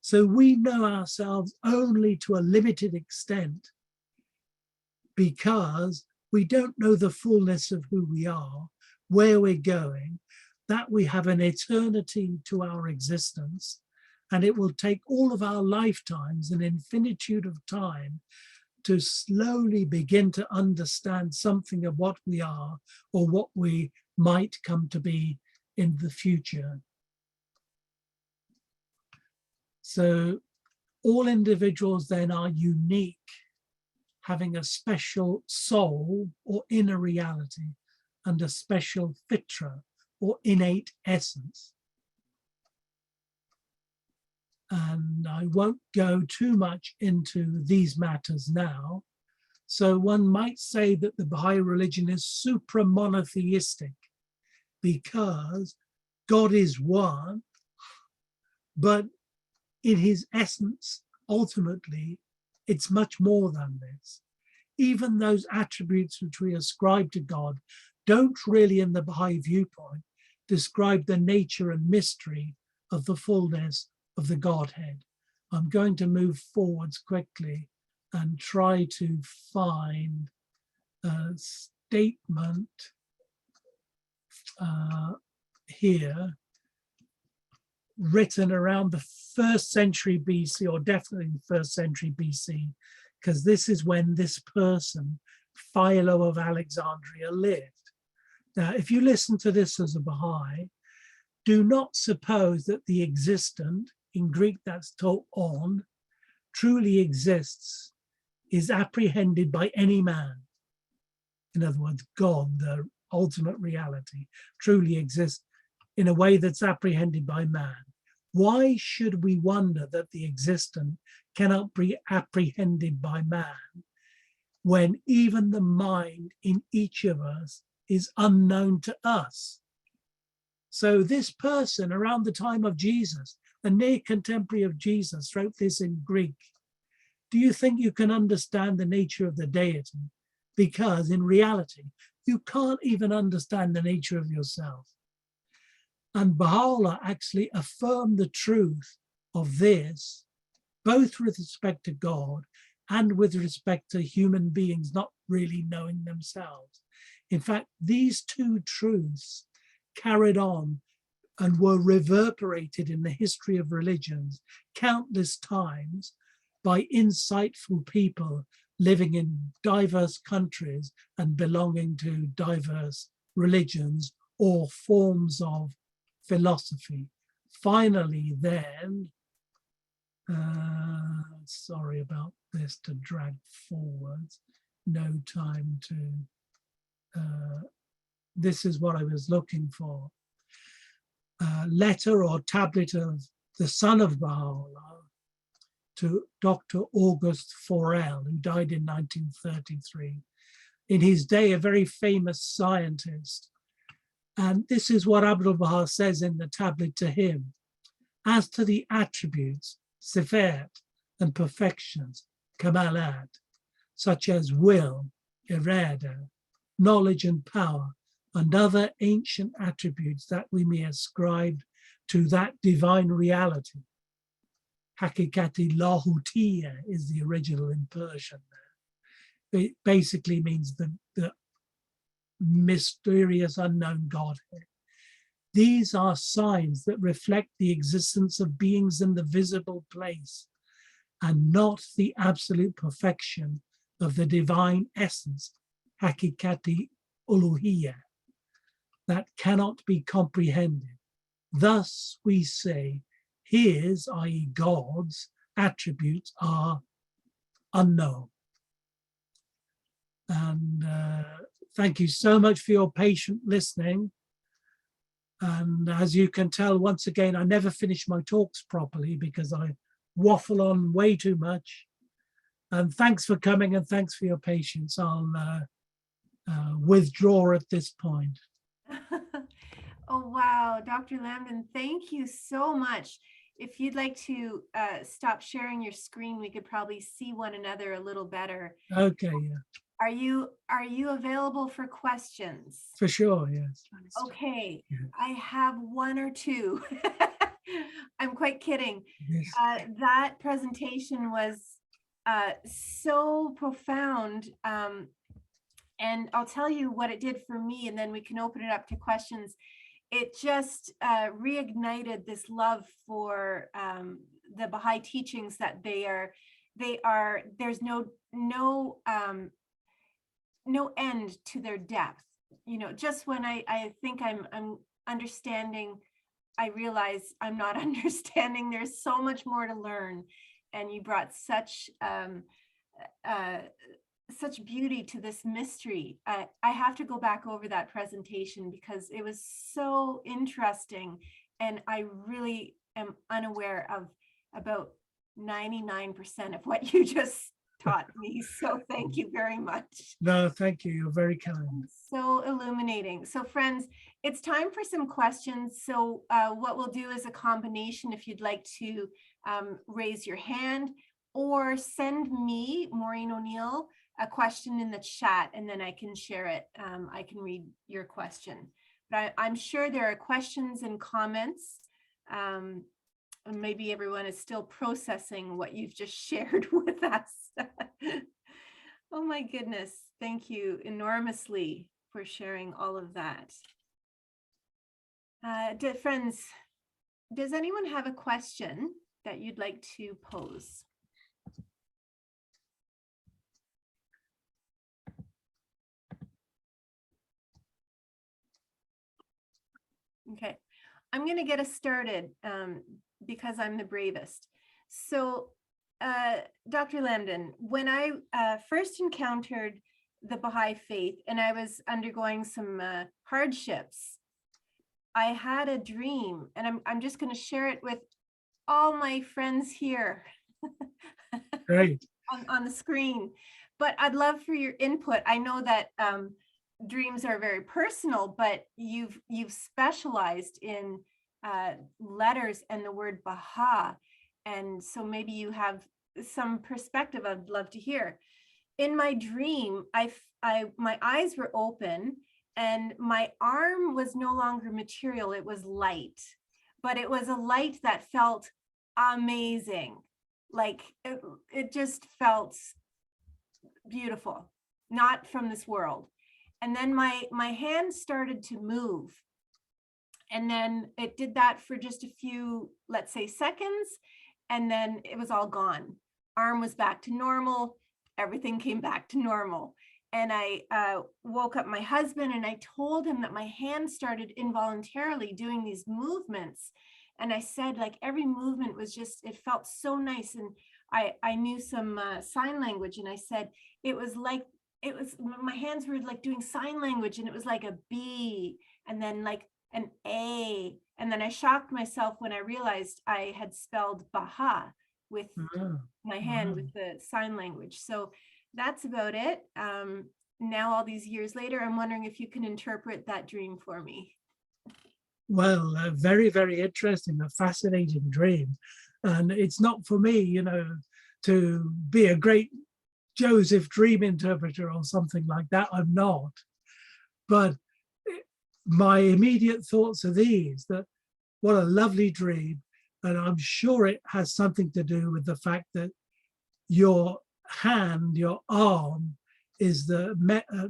So we know ourselves only to a limited extent because we don't know the fullness of who we are, where we're going, that we have an eternity to our existence, and it will take all of our lifetimes, an infinitude of time, to slowly begin to understand something of what we are or what we might come to be in the future. So all individuals then are unique, having a special soul or inner reality and a special fitra or innate essence. And I won't go too much into these matters now. So one might say that the Baha'i religion is supra-monotheistic because God is one, but in his essence, ultimately, it's much more than this. Even those attributes which we ascribe to God don't really, in the Baha'i viewpoint, describe the nature and mystery of the fullness of the Godhead. I'm going to move forwards quickly and try to find a statement here written around the 1st century BC, or definitely the 1st century BC, because this is when this person, Philo of Alexandria, lived. Now, if you listen to this as a Baha'i, do not suppose that the existent, in Greek that's to on, truly exists, is apprehended by any man. In other words, God, the ultimate reality, truly exists in a way that's apprehended by man. Why should we wonder that the existent cannot be apprehended by man when even the mind in each of us is unknown to us? So this person around the time of Jesus, a near contemporary of Jesus, wrote this in Greek. Do you think you can understand the nature of the deity? Because in reality, you can't even understand the nature of yourself. And Baha'u'llah actually affirmed the truth of this, both with respect to God and with respect to human beings not really knowing themselves. In fact, these two truths carried on and were reverberated in the history of religions countless times by insightful people living in diverse countries and belonging to diverse religions or forms of philosophy. Finally, then, sorry about this to drag forwards, no time to, this is what I was looking for. Letter or tablet of the son of Baha'u'llah to Dr. August Forel, who died in 1933. In his day, a very famous scientist. And this is what Abdu'l-Baha says in the tablet to him. As to the attributes, sifat, and perfections, kamalat, such as will, irada, knowledge and power, and other ancient attributes that we may ascribe to that divine reality. Hakikati lahutiya is the original in Persian. It basically means the mysterious unknown Godhead. These are signs that reflect the existence of beings in the visible place and not the absolute perfection of the divine essence, Hakikati uluhiyya, that cannot be comprehended. Thus we say his, i.e. God's, attributes are unknown. And thank you so much for your patient listening. And as you can tell, once again, I never finish my talks properly because I waffle on way too much. And thanks for coming and thanks for your patience. I'll withdraw at this point. Oh, wow. Dr. Lambden, thank you so much. If you'd like to stop sharing your screen, we could probably see one another a little better. Okay, yeah. Are you available for questions? For sure, yes. Okay, Yeah. I have one or two. I'm quite kidding. Yes. That presentation was so profound. And I'll tell you what it did for me, and then we can open it up to questions. It just reignited this love for the Baha'i teachings that they are there's no end to their depth. You know, just when I think I'm understanding, I realize I'm not understanding. There's so much more to learn, and you brought such beauty to this mystery. I have to go back over that presentation because it was so interesting, and I really am unaware of about 99% of what you just taught me. So thank you very much. No, thank you. You're very kind. So illuminating. So friends, it's time for some questions. So what we'll do is a combination. If you'd like to raise your hand or send me, Maureen O'Neill, a question in the chat, and then I can share it. I can read your question. But I'm sure there are questions and comments. And maybe everyone is still processing what you've just shared with us. Oh my goodness. Thank you enormously for sharing all of that. Friends, does anyone have a question that you'd like to pose? Okay, I'm going to get us started because I'm the bravest. So, Dr. Lambden, when I first encountered the Baha'i faith and I was undergoing some hardships, I had a dream, and I'm just going to share it with all my friends here. Great. on the screen. But I'd love for your input. I know that dreams are very personal, but you've specialized in letters and the word Baha, and so maybe you have some perspective I'd love to hear. In my dream, my eyes were open and my arm was no longer material, it was light, but it was a light that felt amazing. Like it just felt beautiful, not from this world. And then my hand started to move. And then it did that for just a few, let's say, seconds. And then it was all gone. Arm was back to normal. Everything came back to normal. And I woke up my husband and I told him that my hand started involuntarily doing these movements. And I said, like, every movement was just, it felt so nice. And I knew some sign language. And I said, it was like, my hands were like doing sign language, and it was like a B and then like an A. And then I shocked myself when I realized I had spelled Baha with my hand with the sign language. So that's about it. Now, all these years later, I'm wondering if you can interpret that dream for me. Well, very, very interesting, a fascinating dream. And it's not for me, you know, to be a great Joseph dream interpreter or something like that. I'm not. But my immediate thoughts are these, that what a lovely dream. And I'm sure it has something to do with the fact that your hand, your arm, is the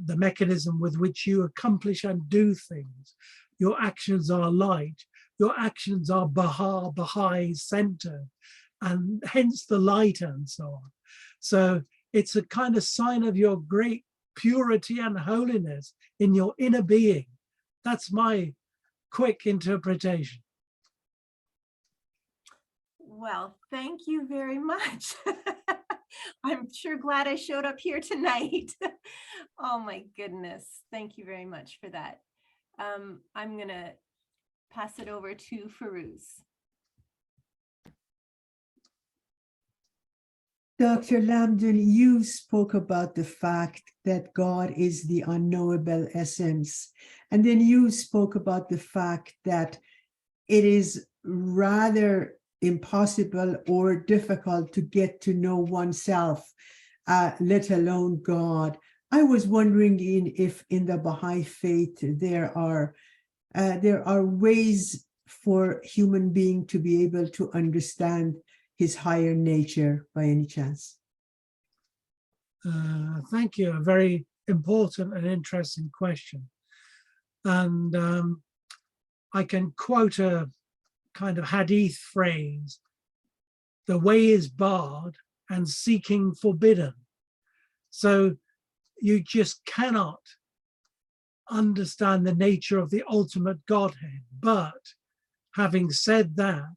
mechanism with which you accomplish and do things. Your actions are light. Your actions are Baha'i centered, and hence the light and so on. So it's a kind of sign of your great purity and holiness in your inner being. That's my quick interpretation. Well, thank you very much. I'm sure glad I showed up here tonight. Oh my goodness. Thank you very much for that. I'm going to pass it over to Firuz. Dr. Lambden, you spoke about the fact that God is the unknowable essence. And then you spoke about the fact that it is rather impossible or difficult to get to know oneself, let alone God. I was wondering if in the Baha'i faith there are ways for human being to be able to understand his higher nature by any chance? Thank you. A very important and interesting question. And I can quote a kind of hadith phrase: the way is barred, and seeking forbidden. So you just cannot understand the nature of the ultimate Godhead. But having said that,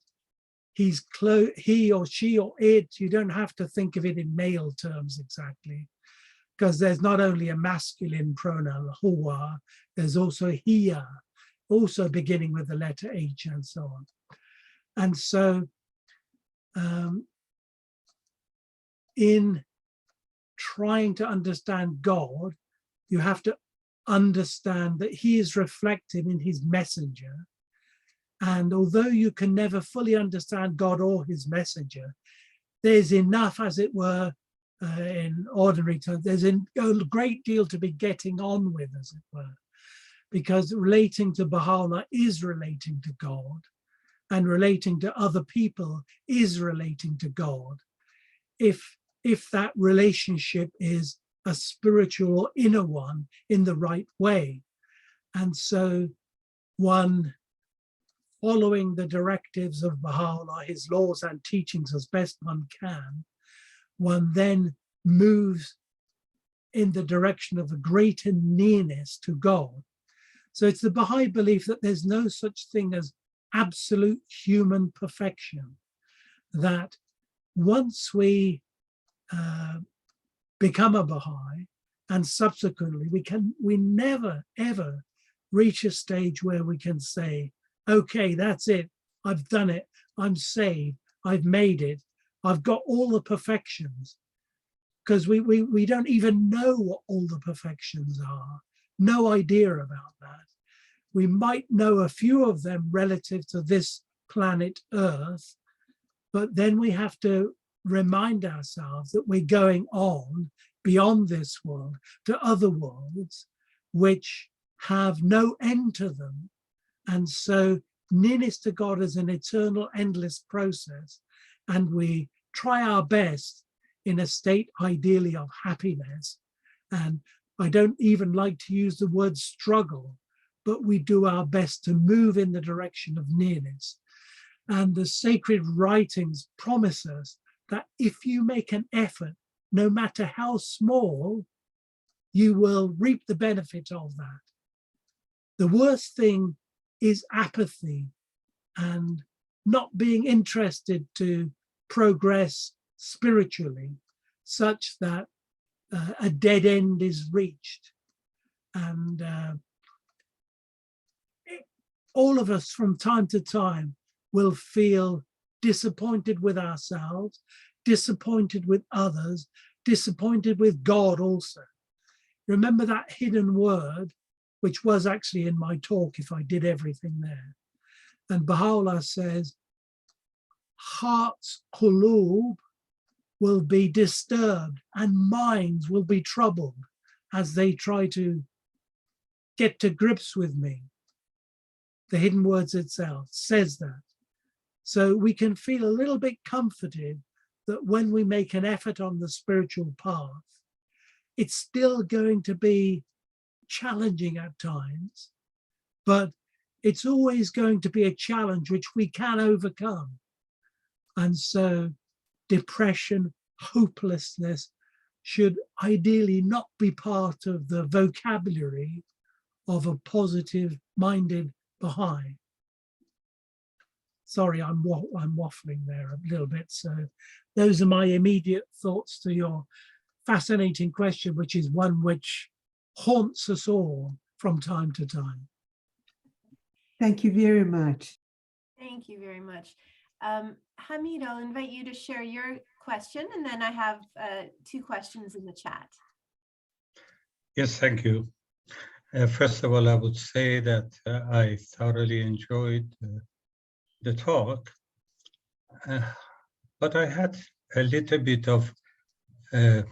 he or she or it, you don't have to think of it in male terms exactly, because there's not only a masculine pronoun, huwa, there's also hiya, also beginning with the letter H and so on. And so in trying to understand God, you have to understand that he is reflected in his messenger. And although you can never fully understand God or his messenger, there's enough, as it were, in ordinary terms, there's a great deal to be getting on with, as it were, because relating to Baha'u'llah is relating to God, and relating to other people is relating to God, if that relationship is a spiritual or inner one in the right way. And so one, following the directives of Baha'u'llah, his laws and teachings as best one can, one then moves in the direction of a greater nearness to God. So it's the Baha'i belief that there's no such thing as absolute human perfection, that once we become a Baha'i, and subsequently we never ever reach a stage where we can say, okay, that's it, I've done it, I'm saved, I've made it, I've got all the perfections, because we don't even know what all the perfections are, no idea about that. We might know a few of them relative to this planet Earth, but then we have to remind ourselves that we're going on beyond this world to other worlds which have no end to them. And so nearness to God is an eternal, endless process. And we try our best in a state ideally of happiness. And I don't even like to use the word struggle, but we do our best to move in the direction of nearness. And the sacred writings promise us that if you make an effort, no matter how small, you will reap the benefit of that. The worst thing is apathy and not being interested to progress spiritually, such that a dead end is reached. And all of us from time to time will feel disappointed with ourselves, disappointed with others, disappointed with God also. Remember that hidden word, which was actually in my talk if I did everything there. And Baha'u'llah says, hearts, qulub, will be disturbed and minds will be troubled as they try to get to grips with me. The hidden words itself says that. So we can feel a little bit comforted that when we make an effort on the spiritual path, it's still going to be challenging at times, but it's always going to be a challenge which we can overcome. And so depression, hopelessness should ideally not be part of the vocabulary of a positive-minded Baha'i. Sorry, I'm waffling there a little bit. So those are my immediate thoughts to your fascinating question, which is one which haunts us all from time to time. Thank you very much. Thank you very much. Hamid, I'll invite you to share your question, and then I have 2 questions in the chat. Yes, thank you. First of all, I would say that I thoroughly enjoyed the talk, but I had a little bit of, I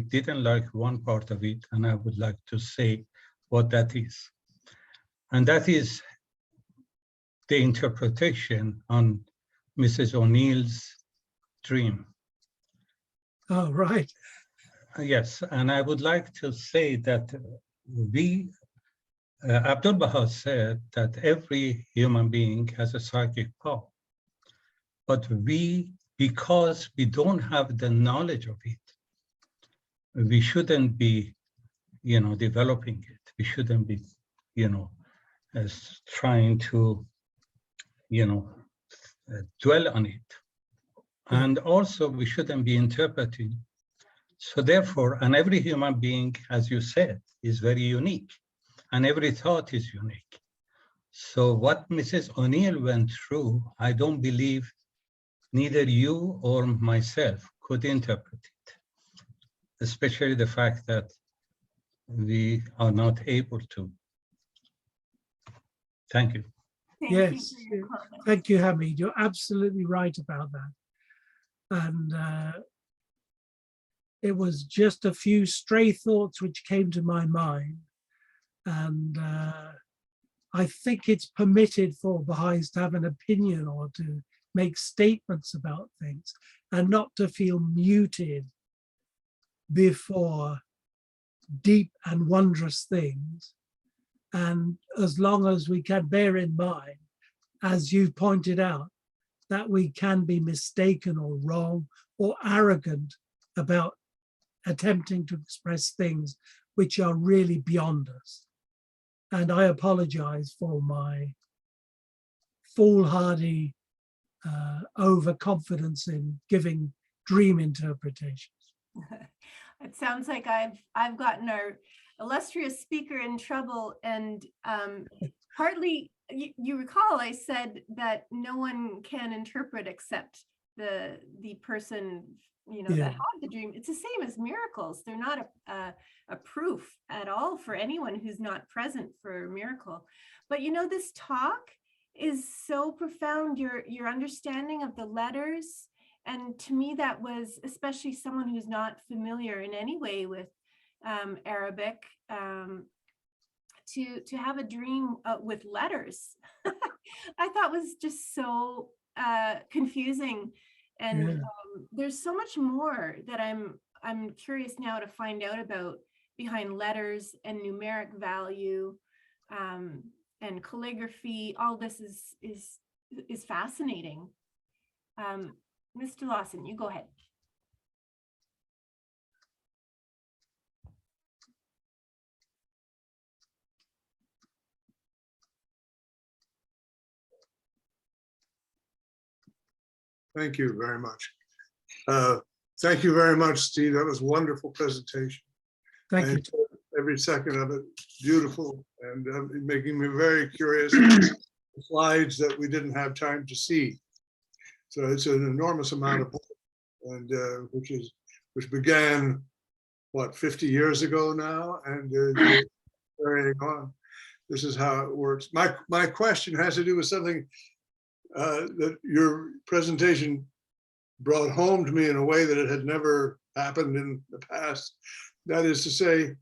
didn't like one part of it, and I would like to say what that is. And that is the interpretation on Mrs. O'Neill's dream. Oh, right. Yes, and I would like to say that Abdul Baha said that every human being has a psychic power, but we because we don't have the knowledge of it, we shouldn't be, developing it. We shouldn't be, as trying to, dwell on it. And also we shouldn't be interpreting. So therefore, and every human being, as you said, is very unique, and every thought is unique. So what Mrs. O'Neill went through, I don't believe neither you or myself could interpret it, especially the fact that we are not able to. Thank you. Thank Yes, you for your comment. thank you, Hamid. You're absolutely right about that. And it was just a few stray thoughts which came to my mind. And I think it's permitted for Baha'is to have an opinion or to make statements about things and not to feel muted before deep and wondrous things. And as long as we can bear in mind, as you've pointed out, that we can be mistaken or wrong or arrogant about attempting to express things which are really beyond us. And I apologize for my foolhardy overconfidence in giving dream interpretations. It sounds like I've gotten our illustrious speaker in trouble, and partly you recall I said that no one can interpret except the person that had the dream. It's the same as miracles. They're not a proof at all for anyone who's not present for a miracle. But this talk is so profound. Your understanding of the letters, and to me that was, especially someone who's not familiar in any way with Arabic, to have a dream with letters, I thought was just so confusing. And there's so much more that I'm curious now to find out about behind letters and numeric value and calligraphy. All this is fascinating. Mr. Lawson, you go ahead. Thank you very much. Thank you very much, Steve. That was a wonderful presentation. Thank you. And every second of it, beautiful, and making me very curious. Slides that we didn't have time to see. So it's an enormous amount of book, and which began, what, 50 years ago now, and carrying on. This is how it works. My question has to do with something that your presentation brought home to me in a way that it had never happened in the past. That is to say,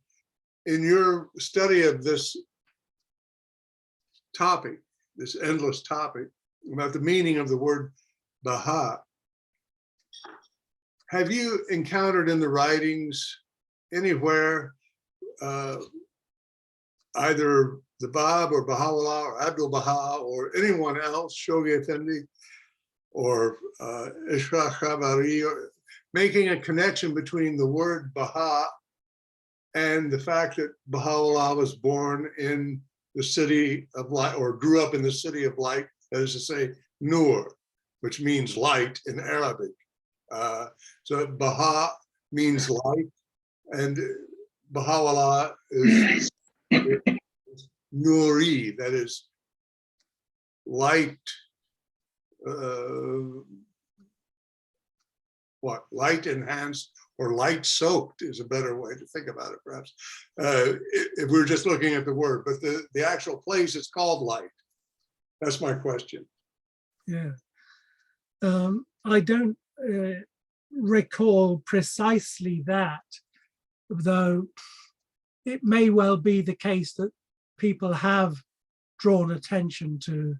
in your study of this topic, this endless topic about the meaning of the word Baha, have you encountered in the writings anywhere either the Bab or Baha'u'llah or Abdul Baha or anyone else, Shoghi Effendi or Ishraq Khabari, making a connection between the word Baha and the fact that Baha'u'llah was born in the city of light, or grew up in the city of light, that is to say, Nur, which means light in Arabic. So Baha means light, and Baha'u'llah is Nuri, that is light, light enhanced or light soaked is a better way to think about it, perhaps, if we're just looking at the word, but the actual place is called light. That's my question. Yeah. I don't recall precisely that, though it may well be the case that people have drawn attention to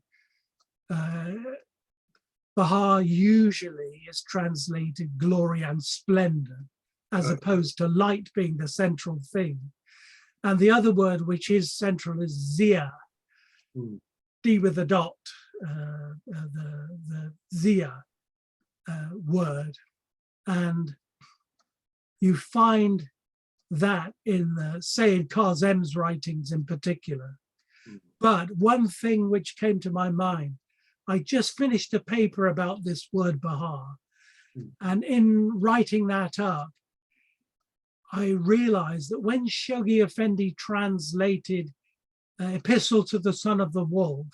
Baha usually is translated glory and splendor, as opposed to light being the central thing. And the other word which is central is Zia, D with a dot, the Zia. word. And you find that in Sayyid Kazem's writings in particular. But one thing which came to my mind, I just finished a paper about this word Baha. And in writing that up, I realized that when Shoghi Effendi translated Epistle to the Son of the Wolf,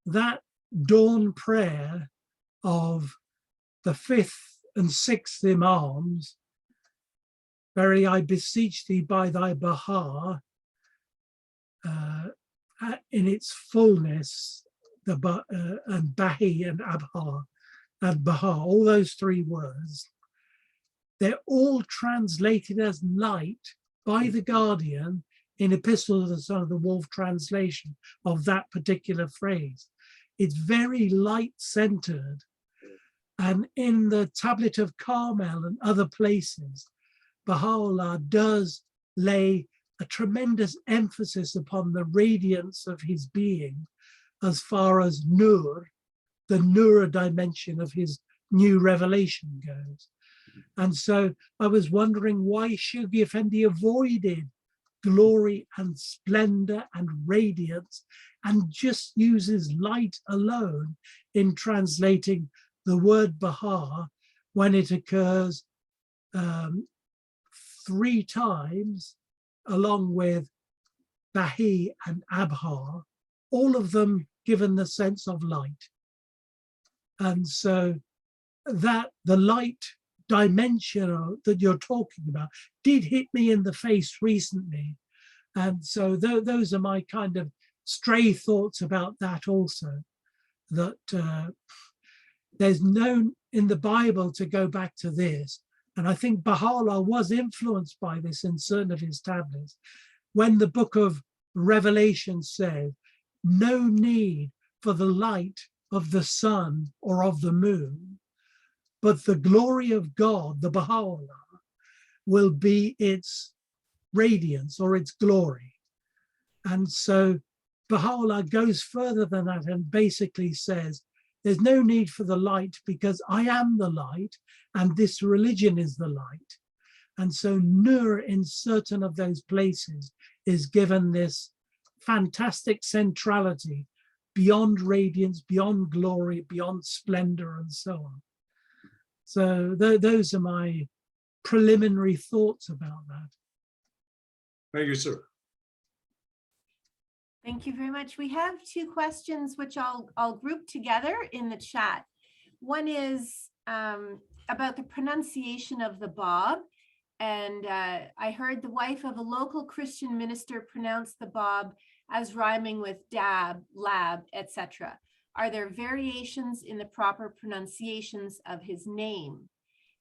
that dawn prayer of the 5th and 6th Imams, verily I beseech thee by thy Baha, in its fullness, and Bahi and Abha and Baha, all those 3 words, they're all translated as light by the Guardian in Epistle to the Son of the Wolf translation of that particular phrase. It's very light-centered. And in the Tablet of Carmel and other places, Baha'u'llah does lay a tremendous emphasis upon the radiance of his being as far as Nur, the Nur dimension of his new revelation goes. And so I was wondering why Shoghi Effendi avoided glory and splendor and radiance and just uses light alone in translating the word Baha when it occurs 3 times along with Bahi and Abha, all of them given the sense of light. And so that the light dimension that you're talking about did hit me in the face recently. And so those are my kind of stray thoughts about that also, that there's no in the Bible to go back to this. And I think Baha'u'llah was influenced by this in certain of his tablets. When the book of Revelation said, no need for the light of the sun or of the moon, but the glory of God, the Baha'u'llah, will be its radiance or its glory. And so Baha'u'llah goes further than that and basically says, there's no need for the light because I am the light and this religion is the light. And so Nur in certain of those places is given this fantastic centrality beyond radiance, beyond glory, beyond splendor and so on. So those are my preliminary thoughts about that. Thank you, sir. Thank you very much. We have 2 questions which I'll group together in the chat. One is about the pronunciation of the Bab. And I heard the wife of a local Christian minister pronounce the Bab as rhyming with dab, lab, etc. Are there variations in the proper pronunciations of his name?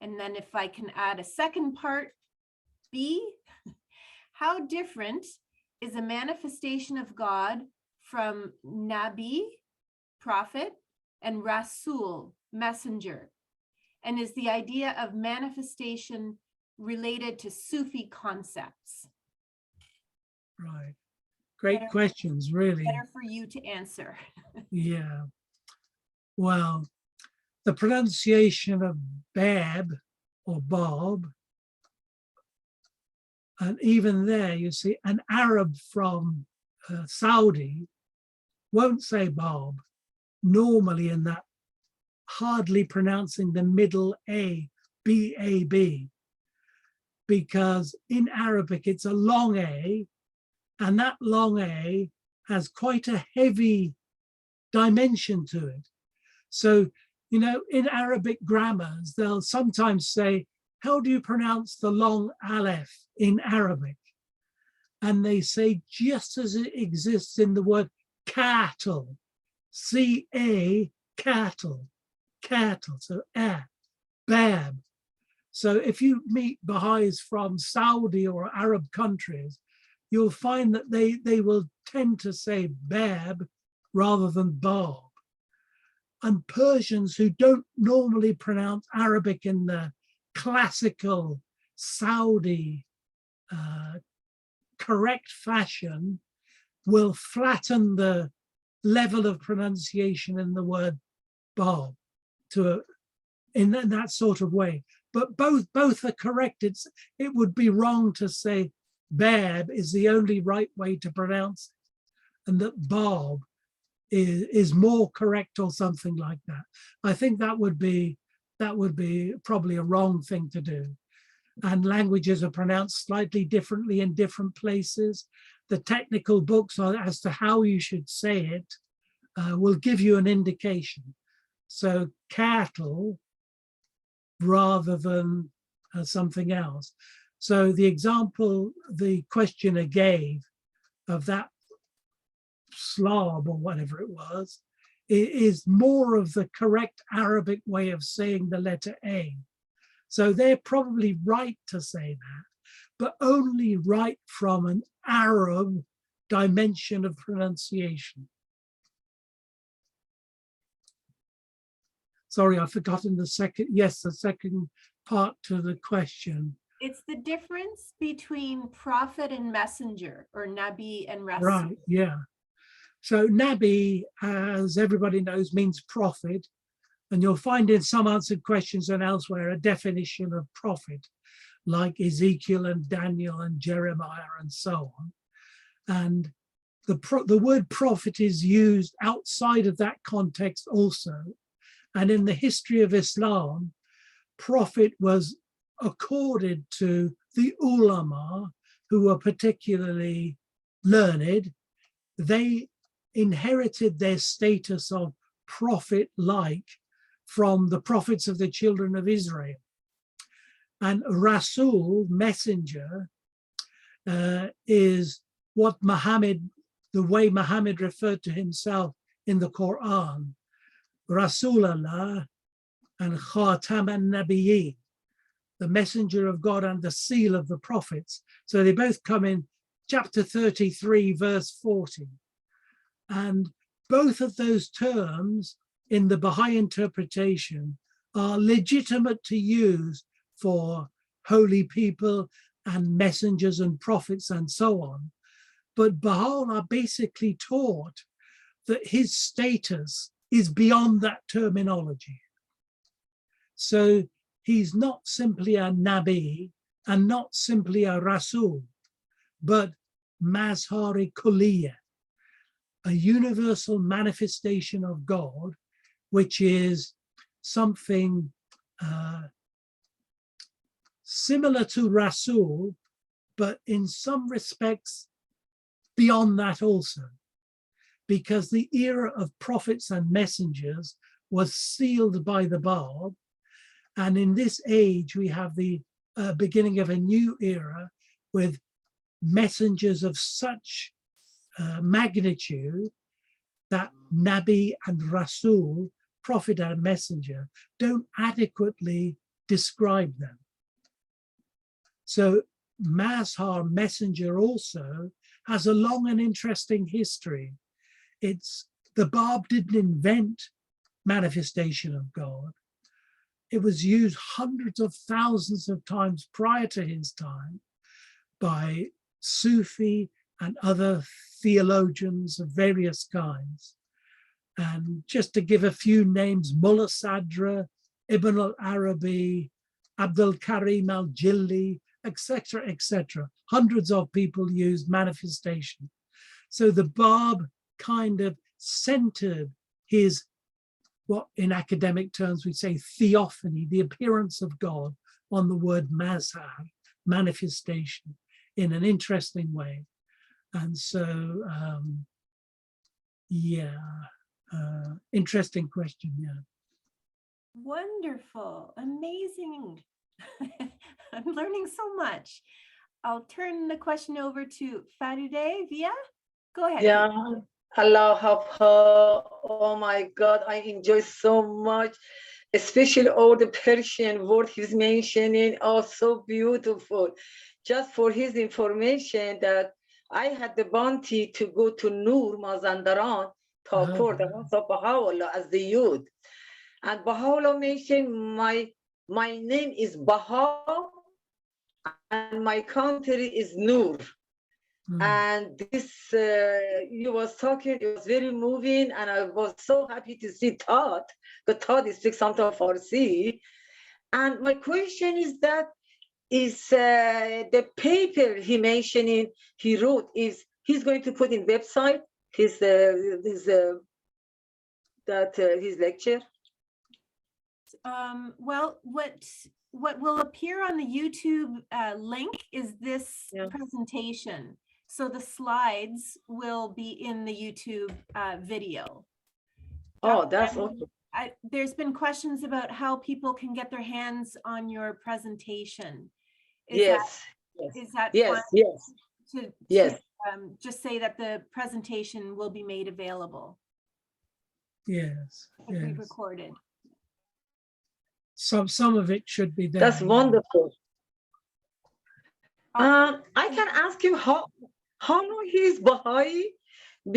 And then if I can add a second part, B, how different is a manifestation of God from Nabi, prophet, and Rasul, messenger? And is the idea of manifestation related to Sufi concepts? Right. Great Better- questions, really. Better for you to answer. Yeah. Well, the pronunciation of Bab or Bob, and even there, you see, an Arab from Saudi won't say Bob, normally in that hardly pronouncing the middle A, B-A-B, because in Arabic it's a long A, and that long A has quite a heavy dimension to it. So, you know, in Arabic grammars, they'll sometimes say, how do you pronounce the long aleph in Arabic? And they say, just as it exists in the word cattle, C-A, cattle, cattle, so bab. So if you meet Baha'is from Saudi or Arab countries, you'll find that they will tend to say bab rather than bab. And Persians who don't normally pronounce Arabic in the classical Saudi correct fashion will flatten the level of pronunciation in the word bab to in that sort of way. But both are correct. It would be wrong to say Bab is the only right way to pronounce it, and that Bab is more correct or something like that. I think that would be probably a wrong thing to do. And languages are pronounced slightly differently in different places. The technical books as to how you should say it will give you an indication. So cattle rather than something else. So the example the questioner gave of that Slav or whatever it was, is more of the correct Arabic way of saying the letter A. So they're probably right to say that, but only right from an Arab dimension of pronunciation. Sorry, I've forgotten the second part to the question. It's the difference between prophet and messenger, or Nabi and Rasul. Right, yeah. So Nabi, as everybody knows, means prophet. And you'll find in some answered questions and elsewhere a definition of prophet, like Ezekiel and Daniel and Jeremiah and so on. And the word prophet is used outside of that context also. And in the history of Islam, prophet was accorded to the ulama, who were particularly learned. They inherited their status of prophet-like from the prophets of the children of Israel. And Rasul, messenger, is what Muhammad, the way Muhammad referred to himself in the Qur'an, Rasulallah and Khatam an-Nabiyyin, the messenger of God and the seal of the prophets. So they both come in chapter 33, verse 40. And both of those terms in the Baha'i interpretation are legitimate to use for holy people and messengers and prophets and so on. But Baha'u'llah basically taught that his status is beyond that terminology. So he's not simply a Nabi and not simply a Rasul, but Mazhar-i Kulliyah, a universal manifestation of God, which is something similar to Rasul, but in some respects beyond that also, because the era of prophets and messengers was sealed by the Bab. And in this age, we have the beginning of a new era with messengers of such magnitude that Nabi and Rasul, prophet and messenger, don't adequately describe them. So Mazhar, messenger, also has a long and interesting history. The Bab didn't invent manifestation of God. It was used hundreds of thousands of times prior to his time by Sufi and other theologians of various kinds. And just to give a few names, Mullah Sadra, Ibn al-Arabi, Abdul Karim al-Jilli, etc., etc. Hundreds of people used manifestation. So the Bab kind of centered his, what in academic terms we say theophany, the appearance of God, on the word mazhar, manifestation, in an interesting way. And so, interesting question, yeah. Wonderful, amazing. I'm learning so much. I'll turn the question over to Farideh Via. Go ahead. Yeah, Allah Hafa. Oh my God, I enjoy so much, especially all the Persian word he's mentioning. Oh, so beautiful. Just for his information, that I had the bounty to go to Nur Mazandaran, Thakur, the house of Baha'u'llah as the youth. And Baha'u'llah mentioned my name is Baha and my country is Nur. Mm. And this, you was talking, it was very moving, and I was so happy to see Todd, but Todd speaks something of Farsi. And my question is that, is the paper he mentioning, he wrote, is he's going to put in website his his lecture? Well, what will appear on the YouTube link is this Yeah. presentation. So the slides will be in the YouTube video. Oh, Dr. that's Lambden, awesome. there's been questions about how people can get their hands on your presentation. Is Yes, that, is that yes, fine yes, to yes. just say that the presentation will be made available Yes, if we yes. recorded? Some of it should be there. That's wonderful. I'll- I can ask you how long he is Baha'i?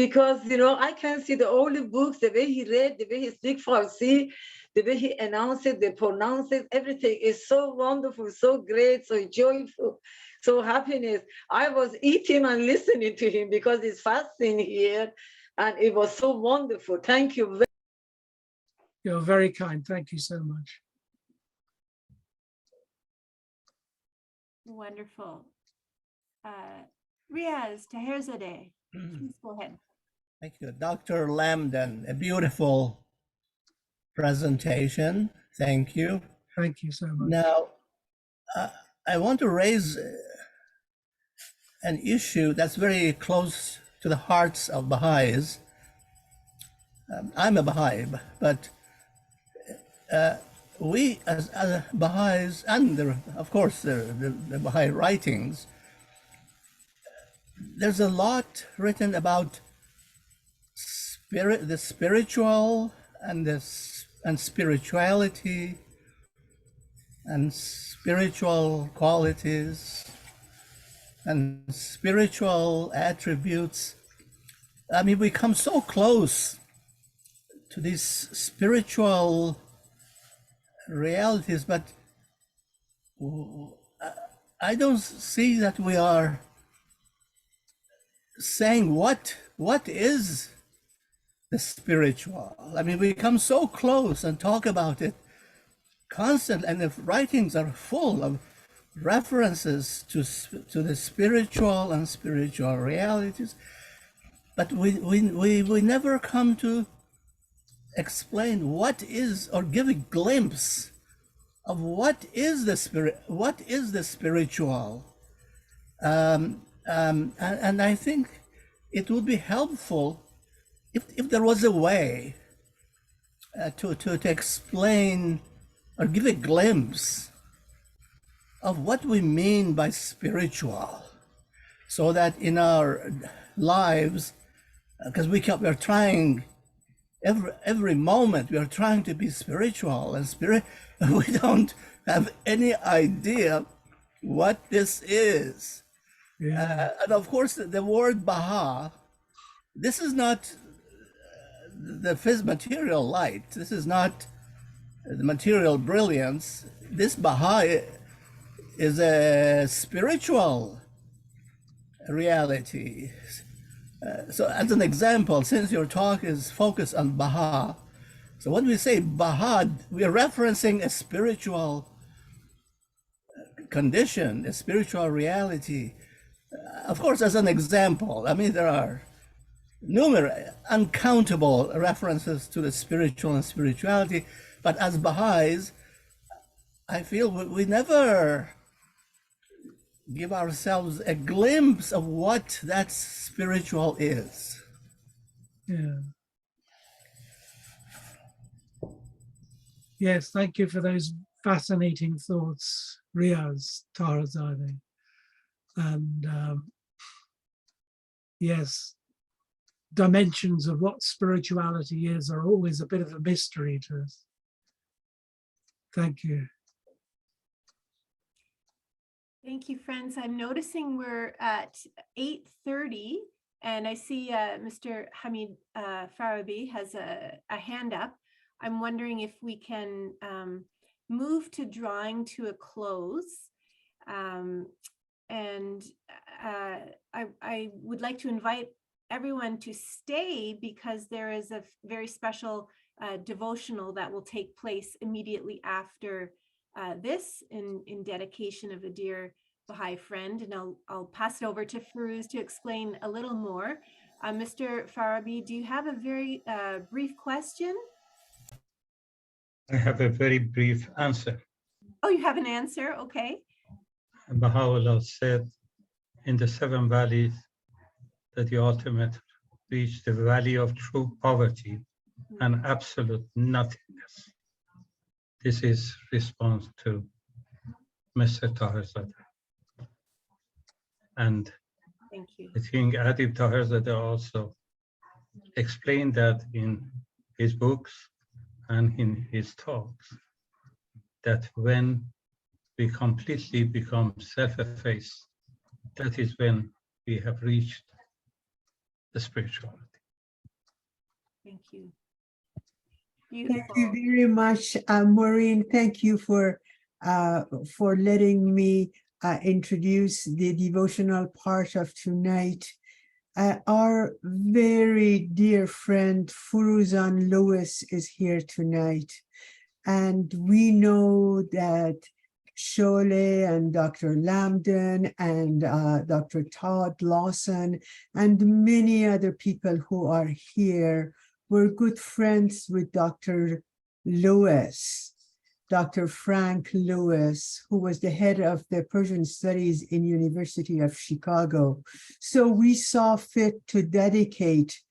Because, you know, I can see the old books, the way he read, the way he speaks Farsi, the way he announces, the pronounces, everything is so wonderful, so great, so joyful, so happiness. I was eating and listening to him because it's fasting here, and it was so wonderful. Thank you. You're very kind. Thank you so much. Wonderful. Riaz Taherzadeh, please go ahead. Thank you. Dr. Lambden, a beautiful presentation. Thank you. Thank you so much. Now, I want to raise an issue that's very close to the hearts of Baha'is. I'm a Baha'i, but we as Baha'is, and of course the Baha'i writings, there's a lot written about the spiritual and spirituality and spiritual qualities and spiritual attributes. I mean, we come so close to these spiritual realities, but I don't see that we are saying what is the spiritual. I mean, we come so close and talk about it constantly, and the writings are full of references to the spiritual and spiritual realities, but we never come to explain what is, or give a glimpse of what is the spirit, what is the spiritual. And I think it would be helpful if there was a way to explain or give a glimpse of what we mean by spiritual, so that in our lives, because we are trying every moment, we are trying to be spiritual and we don't have any idea what this is. Yeah. And of course, the word Baha, this is not the material light. This is not the material brilliance. This Baha is a spiritual reality. So as an example, since your talk is focused on Baha, so when we say Baha, we are referencing a spiritual condition, a spiritual reality. Of course, as an example, I mean, there are numerous, uncountable references to the spiritual and spirituality, but as Baha'is, I feel we never give ourselves a glimpse of what that spiritual is. Yeah. Yes, thank you for those fascinating thoughts, Riaz Taherzadeh. And yes, dimensions of what spirituality is are always a bit of a mystery to us. Thank you. Thank you, friends. I'm noticing we're at 8:30, and I see Mr. Hamid Farabi has a hand up. I'm wondering if we can move to drawing to a close. And I would like to invite everyone to stay because there is a very special devotional that will take place immediately after this in dedication of a dear Baha'i friend. And I'll pass it over to Firuz to explain a little more. Mr. Farabi, do you have a very brief question? I have a very brief answer. Oh, you have an answer? Okay. Baha'u'llah said in the 7 valleys that the ultimate reached the valley of true poverty and absolute nothingness. This is response to Mr. Taherzadeh. And Thank you. I think Adib Taherzadeh also explained that in his books and in his talks, that when we completely become self-effaced, that is when we have reached the spirituality. Thank you. Thank Beautiful. you very much, Maureen. Thank you for letting me introduce the devotional part of tonight. Our very dear friend Furuzan Lewis is here tonight, and we know that Shole and Dr. Lambden and Dr. Todd Lawson and many other people who are here were good friends with Dr. Lewis, Dr. Frank Lewis, who was the head of the Persian Studies in University of Chicago. So we saw fit to dedicate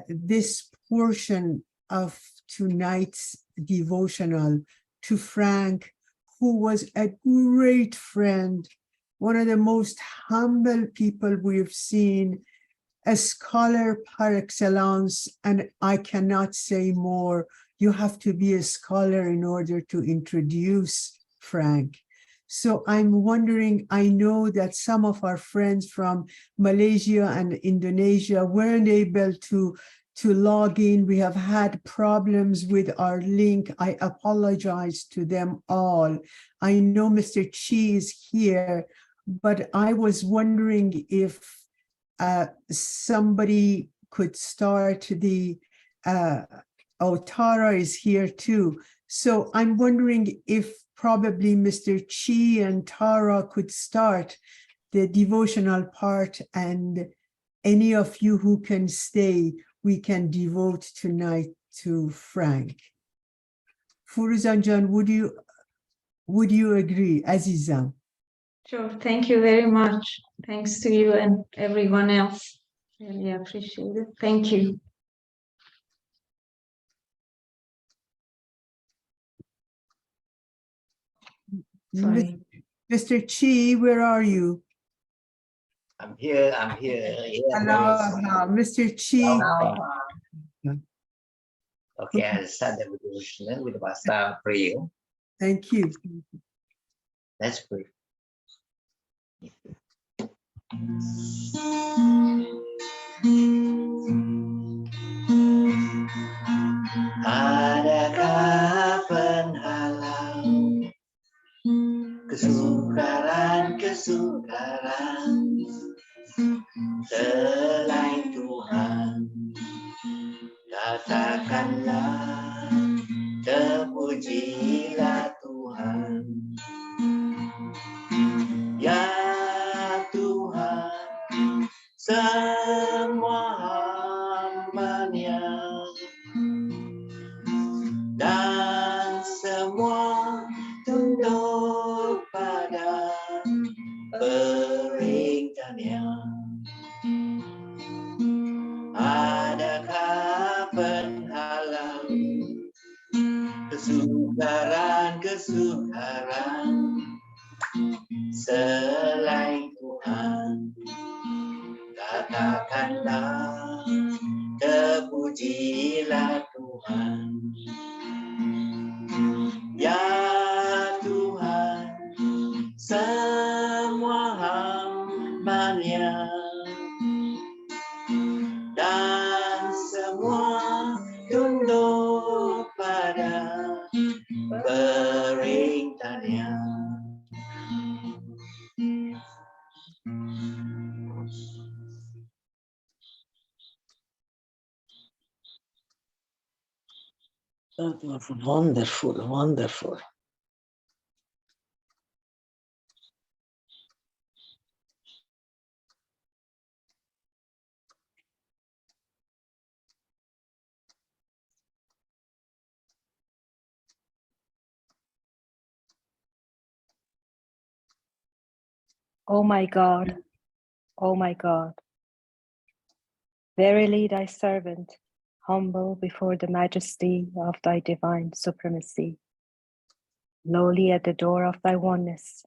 this portion of tonight's devotional to Frank, who was a great friend, one of the most humble people we've seen, a scholar par excellence, and I cannot say more. You have to be a scholar in order to introduce Frank. So I'm wondering, I know that some of our friends from Malaysia and Indonesia weren't able to log in. We have had problems with our link. I apologize to them all. I know Mr. Chi is here, but I was wondering if somebody could start the, Tara is here too. So I'm wondering if probably Mr. Chi and Tara could start the devotional part, and any of you who can stay, we can devote tonight to Frank. Furuzanjan, would you agree, Azizam? Sure, thank you very much. Thanks to you and everyone else. Really appreciate it. Thank you. Sorry. Mr. Chi, where are you? I'm here. Hello, Mr. Chi. Okay, I'll start the devotional with the Basta prayer. Thank you. Let's pray. Adakah penghalang kesukaran selain Tuhan? Katakanlah, terpujilah Tuhan. Ya Tuhan, semua hamba-Nya dan semua tunduk pada perintah-Nya. Adakah penghalang kesukaran selain Tuhan? Katakanlah, terpujilah Tuhan. Ya Tuhan, semua hamba-Nya dan semua tunduk pada perintah-Nya. That was wonderful, wonderful. O my God, O my God, verily thy servant, humble before the majesty of thy divine supremacy, lowly at the door of thy oneness,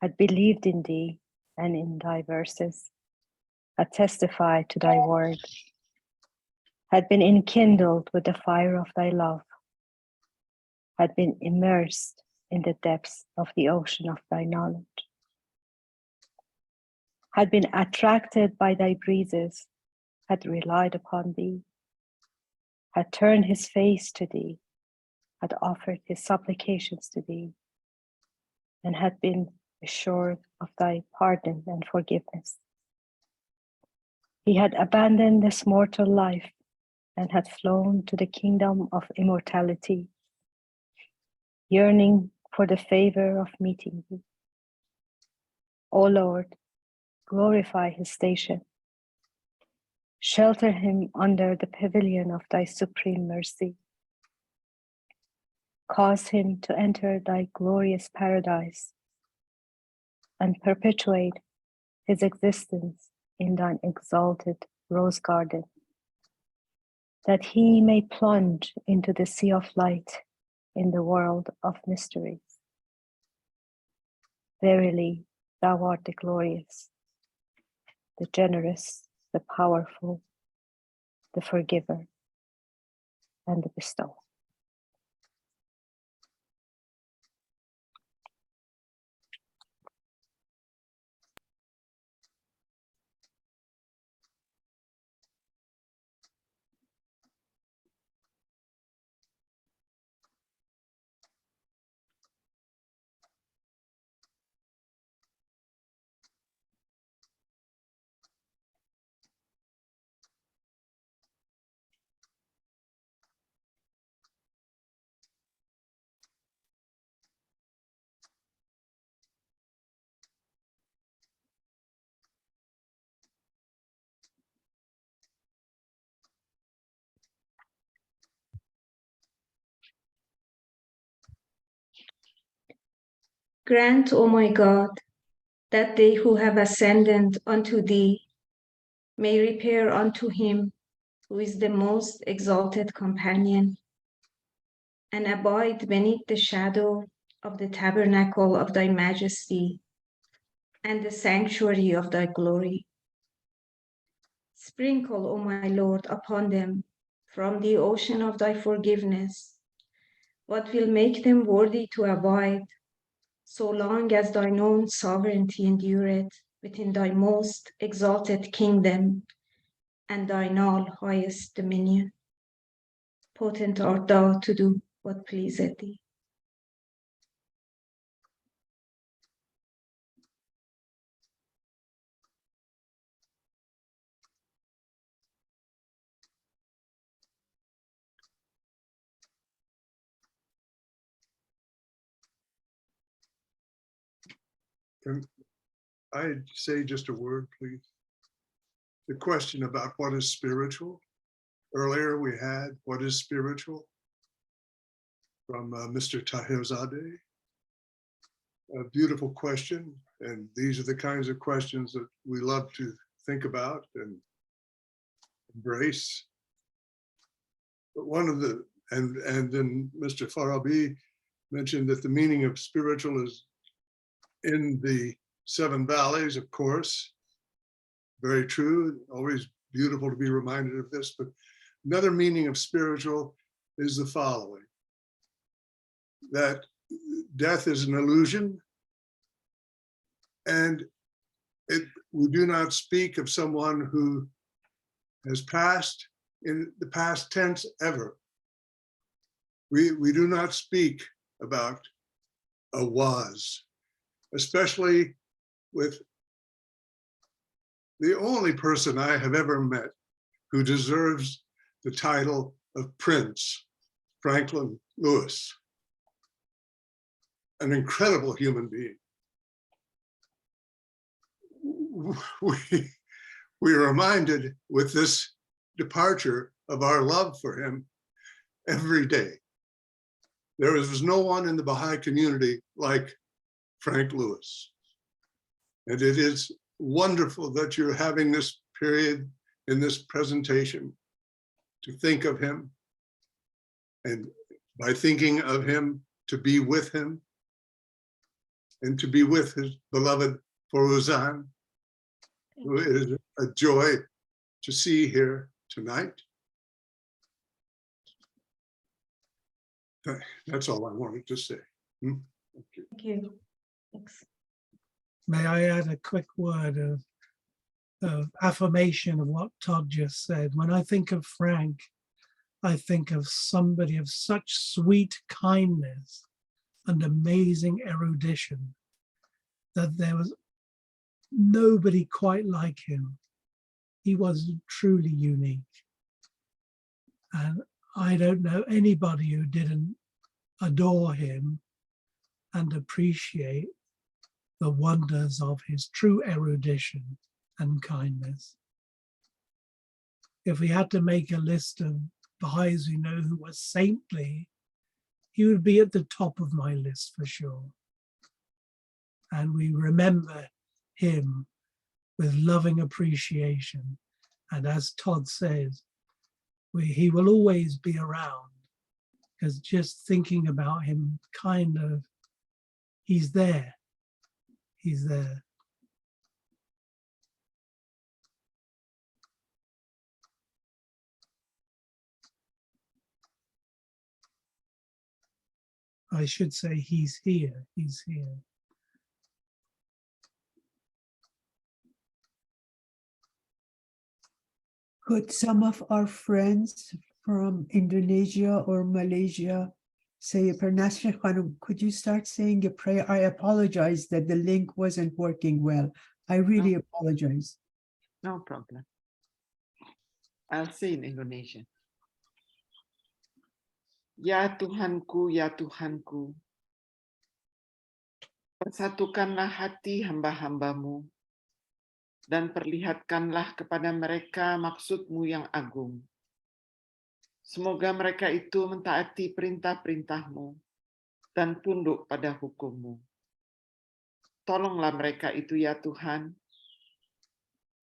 had believed in thee and in thy verses, had testified to thy word, had been enkindled with the fire of thy love, had been immersed in the depths of the ocean of thy knowledge, had been attracted by thy breezes, had relied upon thee, had turned his face to thee, had offered his supplications to thee, and had been assured of thy pardon and forgiveness. He had abandoned this mortal life and had flown to the kingdom of immortality, yearning for the favor of meeting thee. O Lord, glorify his station. Shelter him under the pavilion of thy supreme mercy. Cause him to enter thy glorious paradise and perpetuate his existence in thine exalted rose garden, that he may plunge into the sea of light in the world of mysteries. Verily, thou art the glorious, the generous, the powerful, the forgiver, and the bestower. Grant, O my God, that they who have ascended unto thee may repair unto him who is the most exalted companion, and abide beneath the shadow of the tabernacle of thy majesty and the sanctuary of thy glory. Sprinkle, O my Lord, upon them from the ocean of thy forgiveness what will make them worthy to abide so long as thine own sovereignty endureth within thy most exalted kingdom and thine all highest dominion. Potent art thou to do what pleaseth thee. Can I say just a word, please? The question about what is spiritual. Earlier we had what is spiritual from Mr. Taherzadeh. A beautiful question, and these are the kinds of questions that we love to think about and embrace. But one of the, and then Mr. Farabi mentioned that the meaning of spiritual is in the seven valleys, of course. Very true, always beautiful to be reminded of this, but another meaning of spiritual is the following: that death is an illusion, and we do not speak of someone who has passed in the past tense ever. We do not speak about a was, especially with the only person I have ever met who deserves the title of prince, Franklin Lewis, an incredible human being. We are reminded with this departure of our love for him every day. There was no one in the Baha'i community like Frank Lewis. And it is wonderful that you're having this period in this presentation to think of him, and by thinking of him, to be with him, and to be with his beloved Foruzan, who is a joy to see here tonight. That's all I wanted to say. Thank you. Thank you. Thanks. May I add a quick word of affirmation of what Todd just said? When I think of Frank, I think of somebody of such sweet kindness and amazing erudition that there was nobody quite like him. He was truly unique. And I don't know anybody who didn't adore him and appreciate the wonders of his true erudition and kindness. If we had to make a list of Baha'is we know who were saintly, he would be at the top of my list for sure. And we remember him with loving appreciation. And as Todd says, he will always be around, because just thinking about him kind of, he's there. He's there. I should say he's here. He's here. Could some of our friends from Indonesia or Malaysia say a prayer? Nasrin Khanum, could you start saying a prayer? I apologize that the link wasn't working well. I really apologize. No problem. I'll say in Indonesian. Ya Tuhanku, ya Tuhanku, persatukanlah hati hamba-hambamu dan perlihatkanlah kepada mereka maksud-Mu yang agung. Semoga mereka itu mentaati perintah-perintah-Mu dan tunduk pada hukum-Mu. Tolonglah mereka itu ya Tuhan,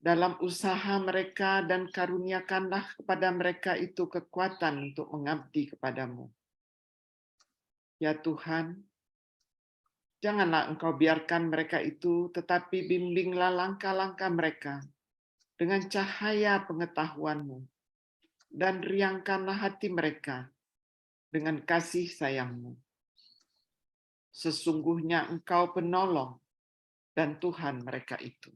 dalam usaha mereka, dan karuniakanlah kepada mereka itu kekuatan untuk mengabdi kepadamu. Ya Tuhan, janganlah Engkau biarkan mereka itu, tetapi bimbinglah langkah-langkah mereka dengan cahaya pengetahuan-Mu, dan riangkanlah hati mereka dengan kasih sayang-Mu. Sesungguhnya Engkau penolong dan Tuhan mereka itu.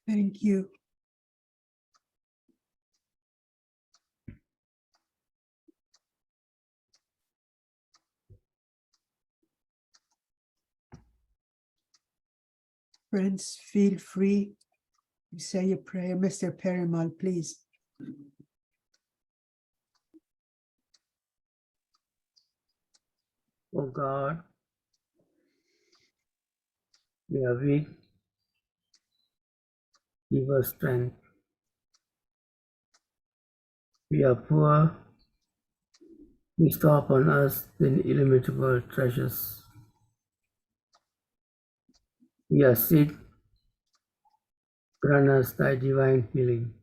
Thank you. Friends, feel free to say a prayer. Mr. Perimal, please. Oh God, we are weak. Give us strength. We are poor. Bestow upon us the illimitable treasures. We are sick. Grant us thy divine healing.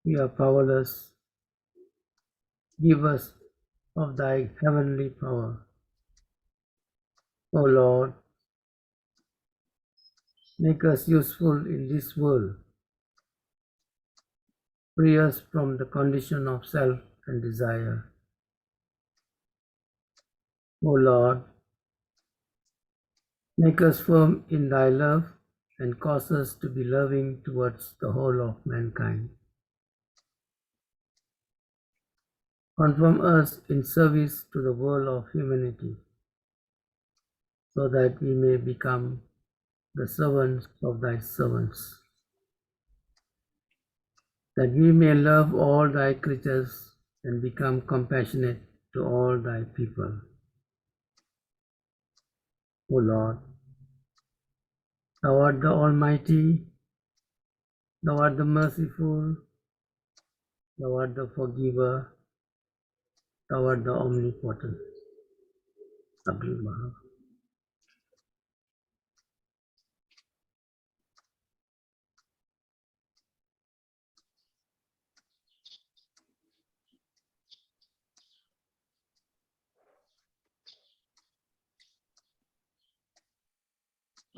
We are powerless. Give us of thy heavenly power. O Lord, make us useful in this world. Free us from the condition of self and desire. O Lord, make us firm in thy love and cause us to be loving towards the whole of mankind. Confirm us in service to the world of humanity, so that we may become the servants of thy servants. that we may love all thy creatures and become compassionate to all thy people. O Lord, thou art the Almighty, thou art the merciful, thou art the forgiver, thou art the omnipotent. Babi-Bahai.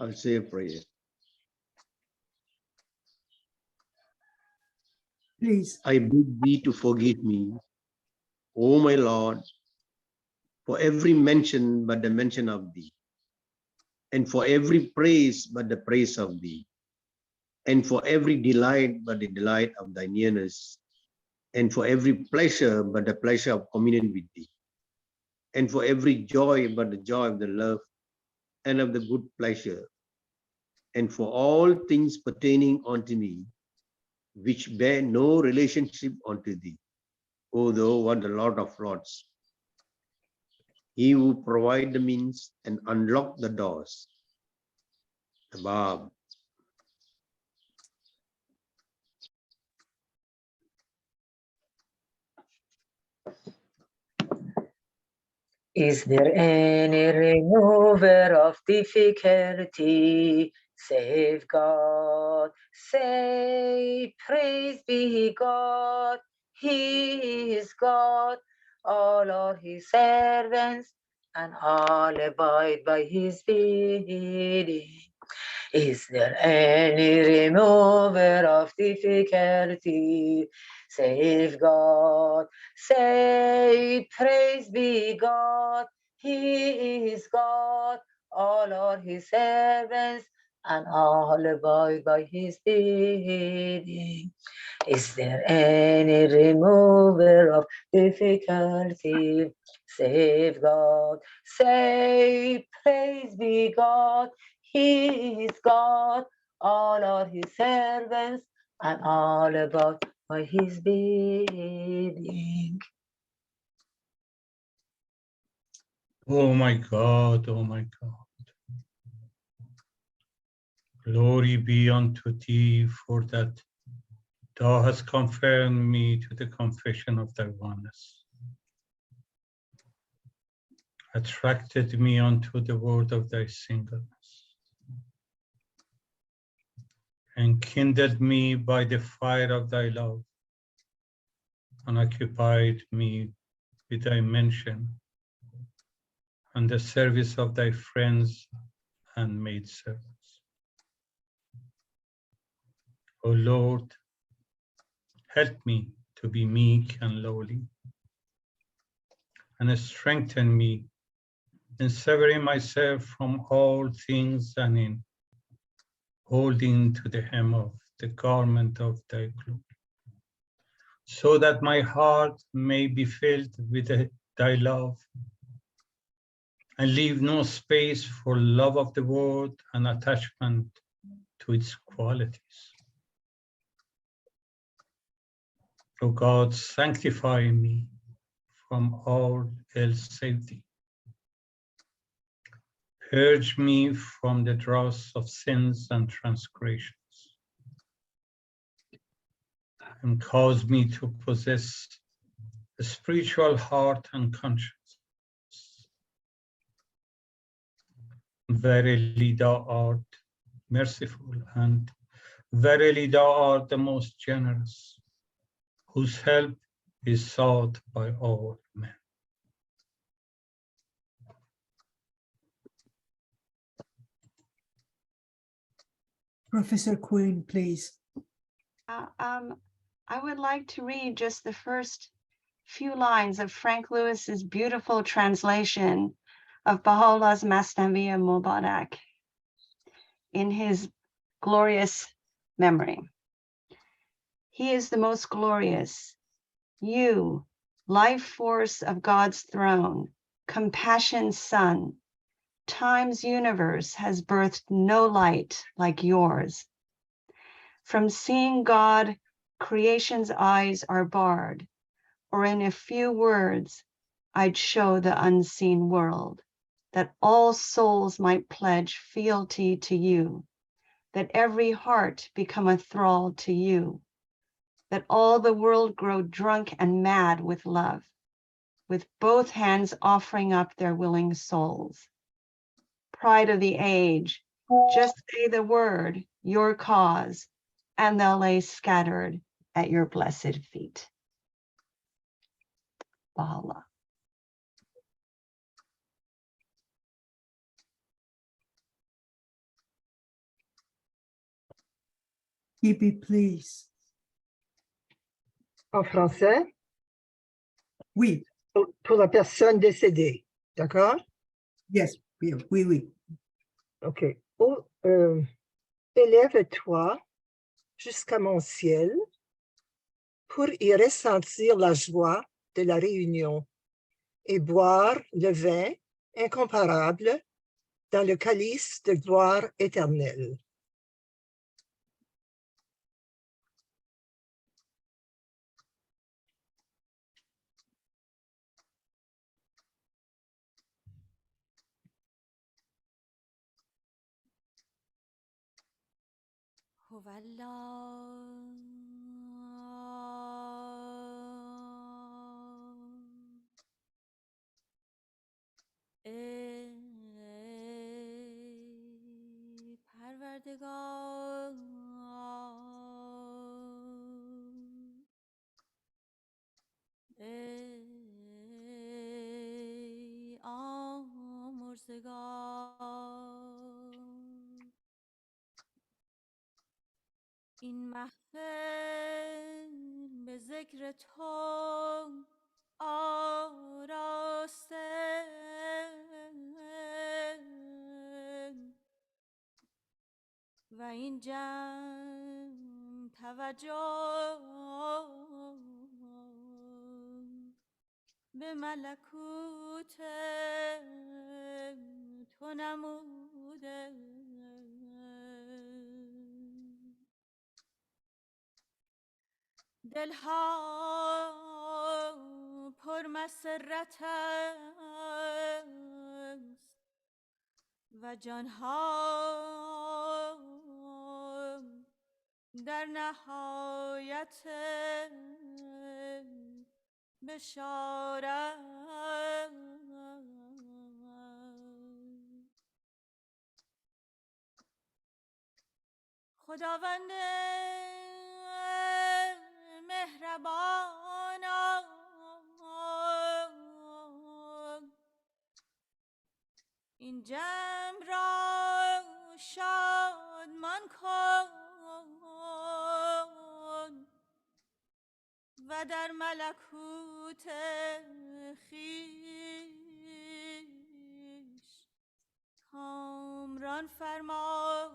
I'll say a prayer. Please. I beg thee to forgive me, O my Lord, for every mention but the mention of thee, and for every praise but the praise of thee, and for every delight but the delight of thy nearness, and for every pleasure but the pleasure of communion with thee, and for every joy but the joy of the love and of the good pleasure, and for all things pertaining unto me, which bear no relationship unto thee, O thou art the Lord of Lords, he who provide the means and unlock the doors. The Bab. Is there any remover of difficulty save God? Say, praise be God. He is God. All are his servants, and all abide by his bidding. Is there any remover of difficulty save God? Say, praise be God. He is God. All are his servants, and all abide by his bidding. Is there any remover of difficulty save God? Say, praise be God. He is God. All are his servants, and all about by his bidding. Oh my God, oh my God. Glory be unto thee for that thou hast confirmed me to the confession of thy oneness, attracted me unto the word of thy singleness, and kindled me by the fire of thy love, and occupied me with thy mention and the service of thy friends and maidservants. O Lord, help me to be meek and lowly, and strengthen me in severing myself from all things and in holding to the hem of the garment of thy glory, so that my heart may be filled with thy love and leave no space for love of the world and attachment to its qualities. O God, sanctify me from all else save thee. Purge me from the dross of sins and transgressions, and cause me to possess a spiritual heart and conscience. Verily thou art merciful, and verily thou art the most generous, whose help is sought by all men. Professor Quinn, please. I would like to read just the first few lines of Frank Lewis's beautiful translation of Baha'u'llah's Masnavi Mubarak in his glorious memory. He is the most glorious. You, life force of God's throne, compassion's sun, time's universe has birthed no light like yours. From seeing God creation's eyes are barred, or in a few words, I'd show the unseen world, that all souls might pledge fealty to you, that every heart become a thrall to you, that all the world grow drunk and mad with love, with both hands offering up their willing souls. Pride of the age, just say the word, your cause, and they'll lay scattered at your blessed feet. Baha'u'llah. Keep it, please. En français? Oui. Pour la personne décédée, d'accord? Yes, oui, oui, oui. OK. Oh, élève-toi jusqu'à mon ciel pour y ressentir la joie de la réunion et boire le vin incomparable dans le calice de gloire éternelle. پروردگار ای آمرزگار این محفل به ذکر تو آراسته و این جمع توجه به ملکوت تو نموده دلها پر مسرت است و جانها در نهایت بشارت خداوند مهربانا این جمع را شادمان کن و در ملکوت خویش کامران فرما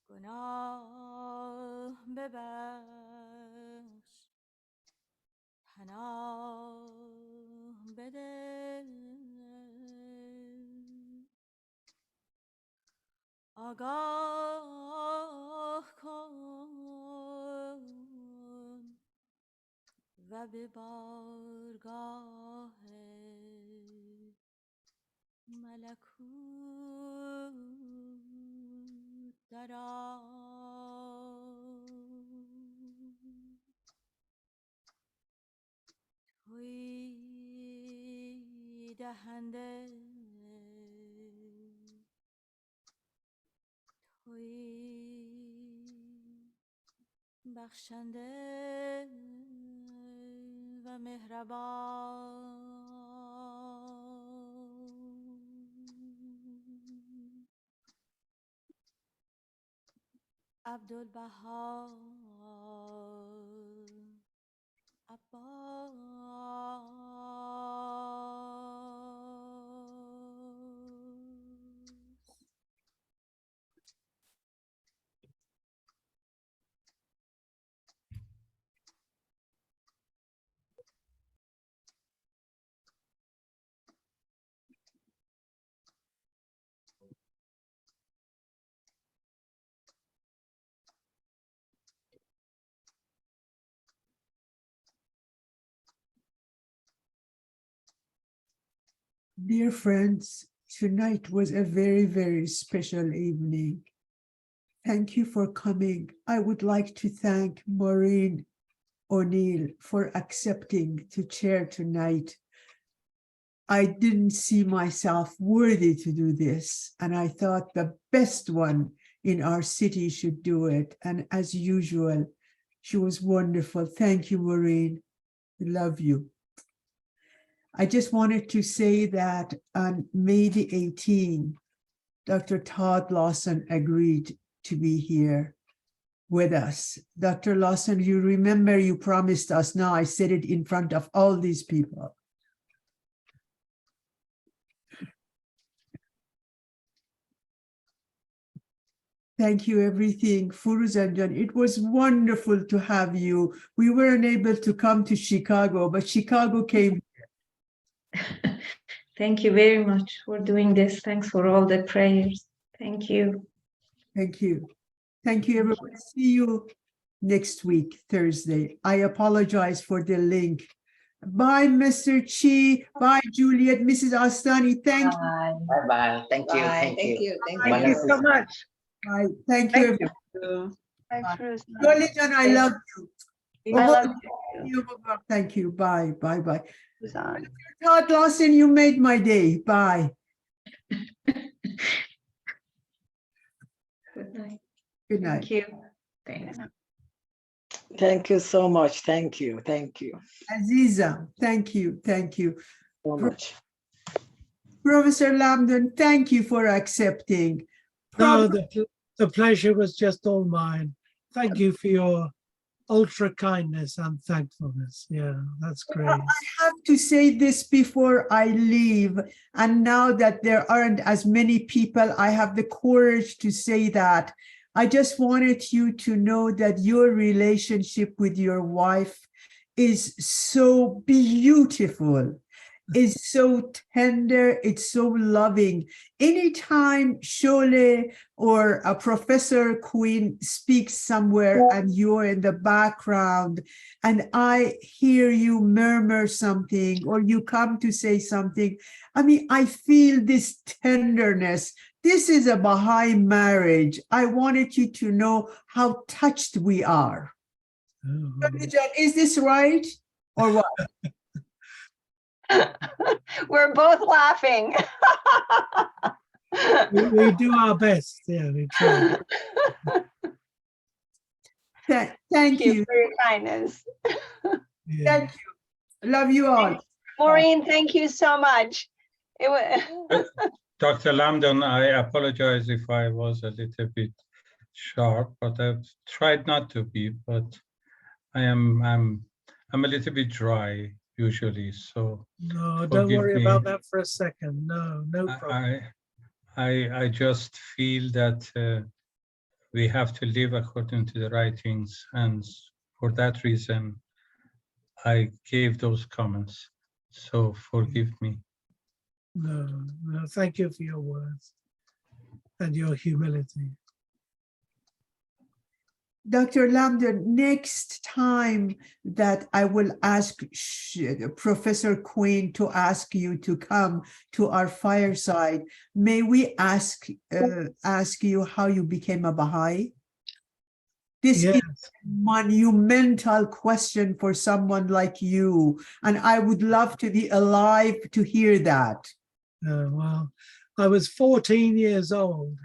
گناه ببخش پناه بده آگاه کن و به بارگاه ملکوت درآی تویی دهنده تویی بخشنده و مهربان عبدالبها عباس Dear friends, tonight was a very, very special evening. Thank you for coming. I would like to thank Maureen O'Neill for accepting to chair tonight. I didn't see myself worthy to do this, and I thought the best one in our city should do it. And as usual, she was wonderful. Thank you, Maureen. I love you. I just wanted to say that on May the 18th, Dr. Todd Lawson agreed to be here with us. Dr. Lawson, you remember you promised us. Now I said it in front of all these people. Thank you, everything. Furuzanjan, it was wonderful to have you. We weren't able to come to Chicago, but Chicago came. Thank you very much for doing this. Thanks for all the prayers. Thank you. Thank you. Thank you, everyone. See you next week, Thursday. I apologize for the link. Bye, Mr. Chi. Bye, Juliet. Mrs. Astani, thank you. Bye bye. Thank you. Bye. Thank you. Thank you so much. Bye. Thank you. Bye, Cruz. Jolijan, I love you. I love you. Thank you. Bye. Bye. Bye. Suzanne. Todd Lawson, you made my day. Bye. Good night. Good night. Thank you. Thanks. Thank you so much. Thank you. Thank you Aziza, thank you. Thank you. so much. Professor Lambden, thank you for accepting. No, the pleasure was just all mine. Thank you for your ultra kindness and thankfulness. Yeah, that's great. I have to say this before I leave. And now that there aren't as many people, I have the courage to say that. I just wanted you to know that your relationship with your wife is so beautiful, is so tender, it's so loving. Anytime Shole or a Professor Queen speaks somewhere and you're in the background and I hear you murmur something or you come to say something, I mean, I feel this tenderness. This is a Baha'i marriage. I wanted you to know how touched we are. Is this right or what? We're both laughing. We do our best. Yeah, we try. Thank you for your kindness. Yeah. Thank you. Love you all. Maureen, thank you so much. It was Dr. Lambden, I apologize if I was a little bit sharp, but I've tried not to be, but I'm a little bit dry usually, so No, don't worry about that for a second. No, no problem. I just feel that we have to live according to the writings, and for that reason, I gave those comments. So forgive me. No, no, thank you for your words and your humility. Dr. Lambden, next time that I will ask Professor Queen to ask you to come to our fireside, may we ask you how you became a Baha'i? This is a monumental question for someone like you, and I would love to be alive to hear that. Well, I was 14 years old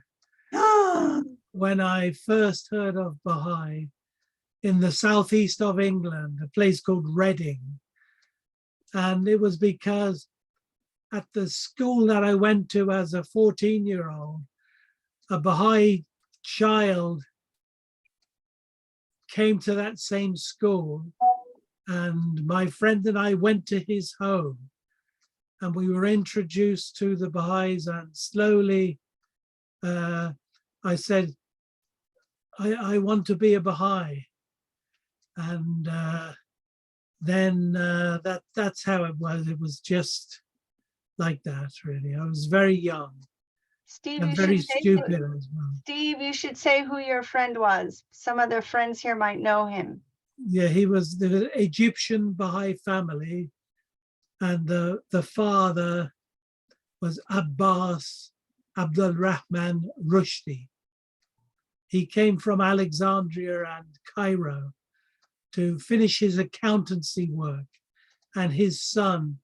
when I first heard of Baha'i in the southeast of England, a place called Reading. And it was because at the school that I went to as a 14-year-old, a Baha'i child came to that same school, and my friend and I went to his home, and we were introduced to the Baha'is, and slowly I said, I want to be a Baha'i. And then that's how it was. It was just like that, really. I was very young. Steve, and you very should say stupid as well. Steve, you should say who your friend was. Some other friends here might know him. Yeah, he was the Egyptian Baha'i family, and the father was Abbas Abdul Rahman Rushdie. He came from Alexandria and Cairo to finish his accountancy work, and his son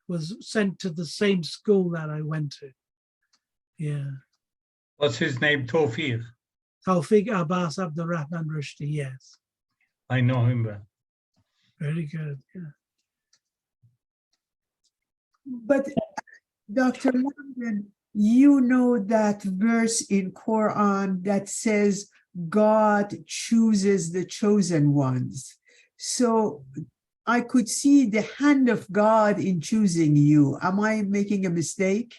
was sent to the same school that I went to. Yeah. What's his name? Tawfiq. Tawfiq Abbas Abdul Rahman Rushdie, yes. I know him well. Very good, yeah. But Dr. Lambden, you know that verse in Quran that says God chooses the chosen ones. So I could see the hand of God in choosing you. Am I making a mistake?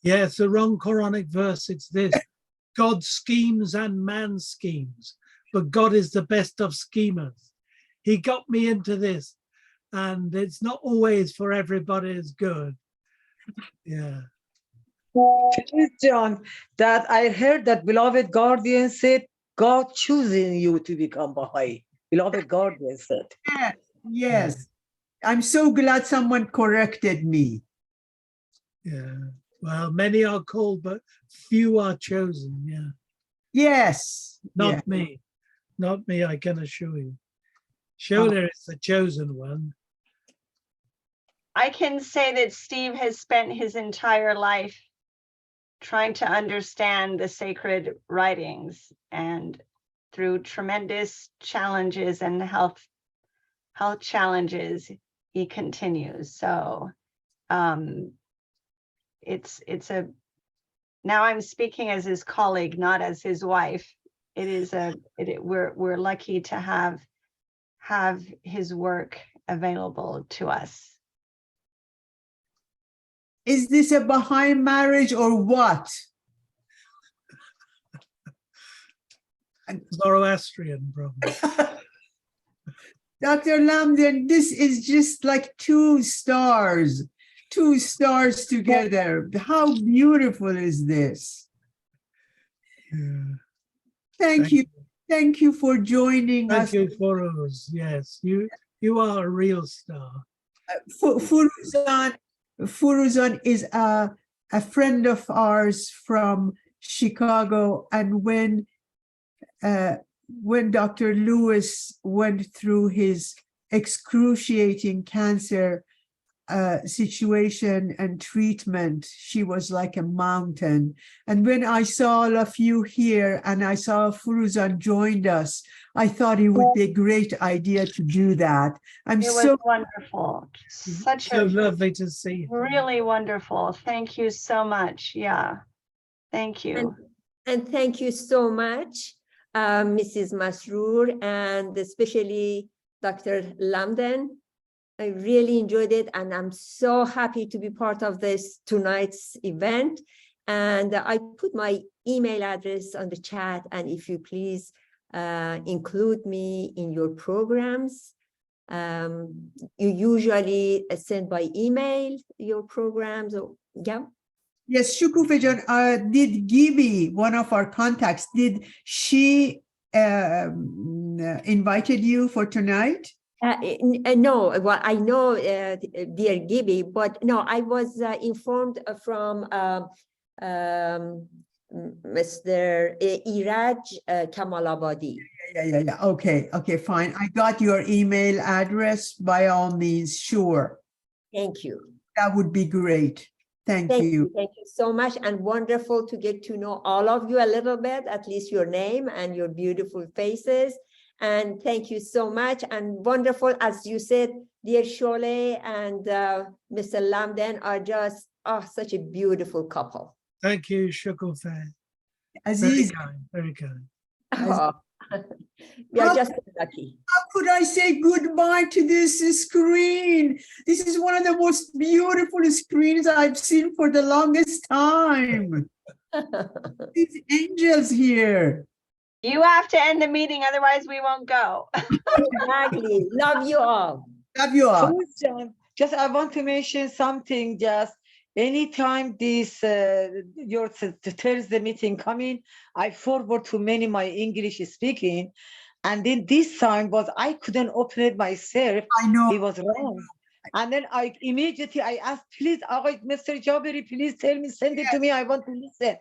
Yeah, it's the wrong Quranic verse. It's this: God schemes and man schemes, but God is the best of schemers. He got me into this, and it's not always for everybody's good. Yeah. John, that I heard that beloved guardian said, God choosing you to become Baha'i. Beloved guardian said. Yeah, yes. I'm so glad someone corrected me. Yeah. Well, many are called, but few are chosen. Yeah. Yes. Not me. Not me, I can assure you. Surely it's the chosen one. I can say that Steve has spent his entire life trying to understand the sacred writings, and through tremendous challenges and health challenges, he continues. So it's a, now I'm speaking as his colleague, not as his wife. It is we're lucky to have his work available to us. Is this a Baha'i marriage or what? Zoroastrian, probably. Dr. Lambden, this is just like two stars together. How beautiful is this? Yeah. Thank you. Thank you for joining us. Thank you, Furuz. Yes, you are a real star. Furuzan is a friend of ours from Chicago, and when Dr. Lewis went through his excruciating cancer situation and treatment, she was like a mountain. And when I saw all of you here and I saw Furuzan joined us, I thought it would be a great idea to do that. It was wonderful. Such so a lovely to see you. Really wonderful. Thank you so much. Yeah. Thank you. And thank you so much, Mrs. Masroor, and especially Dr. Lambden. I really enjoyed it, and I'm so happy to be part of this tonight's event. And I put my email address on the chat, and if you please include me in your programs. You usually send by email your programs, or yeah? Yes, Shukufejan, did Gibi, one of our contacts, did she invited you for tonight? No, well, I know dear Gibi, but no, I was informed from Mr. Iraj Kamalabadi. Yeah. Okay, fine. I got your email address. By all means, sure. Thank you. That would be great. Thank you. Thank you so much, and wonderful to get to know all of you a little bit, at least your name and your beautiful faces. And thank you so much, and wonderful, as you said, dear Sholeh and Mr. Lambden are just such a beautiful couple. Thank you, Shukufeh. Aziz. Very kind. We are just lucky. How could I say goodbye to this screen? This is one of the most beautiful screens I've seen for the longest time. These angels here. You have to end the meeting, otherwise we won't go. Exactly. Love you all. Love you all. Just I want to mention something. Just anytime this your Thursday meeting coming, I forward to many my English speaking, and then this time was I couldn't open it myself. I know it was wrong. And then I immediately I asked, please, Mr. Jabiri, please tell me, send it to me. I want to listen.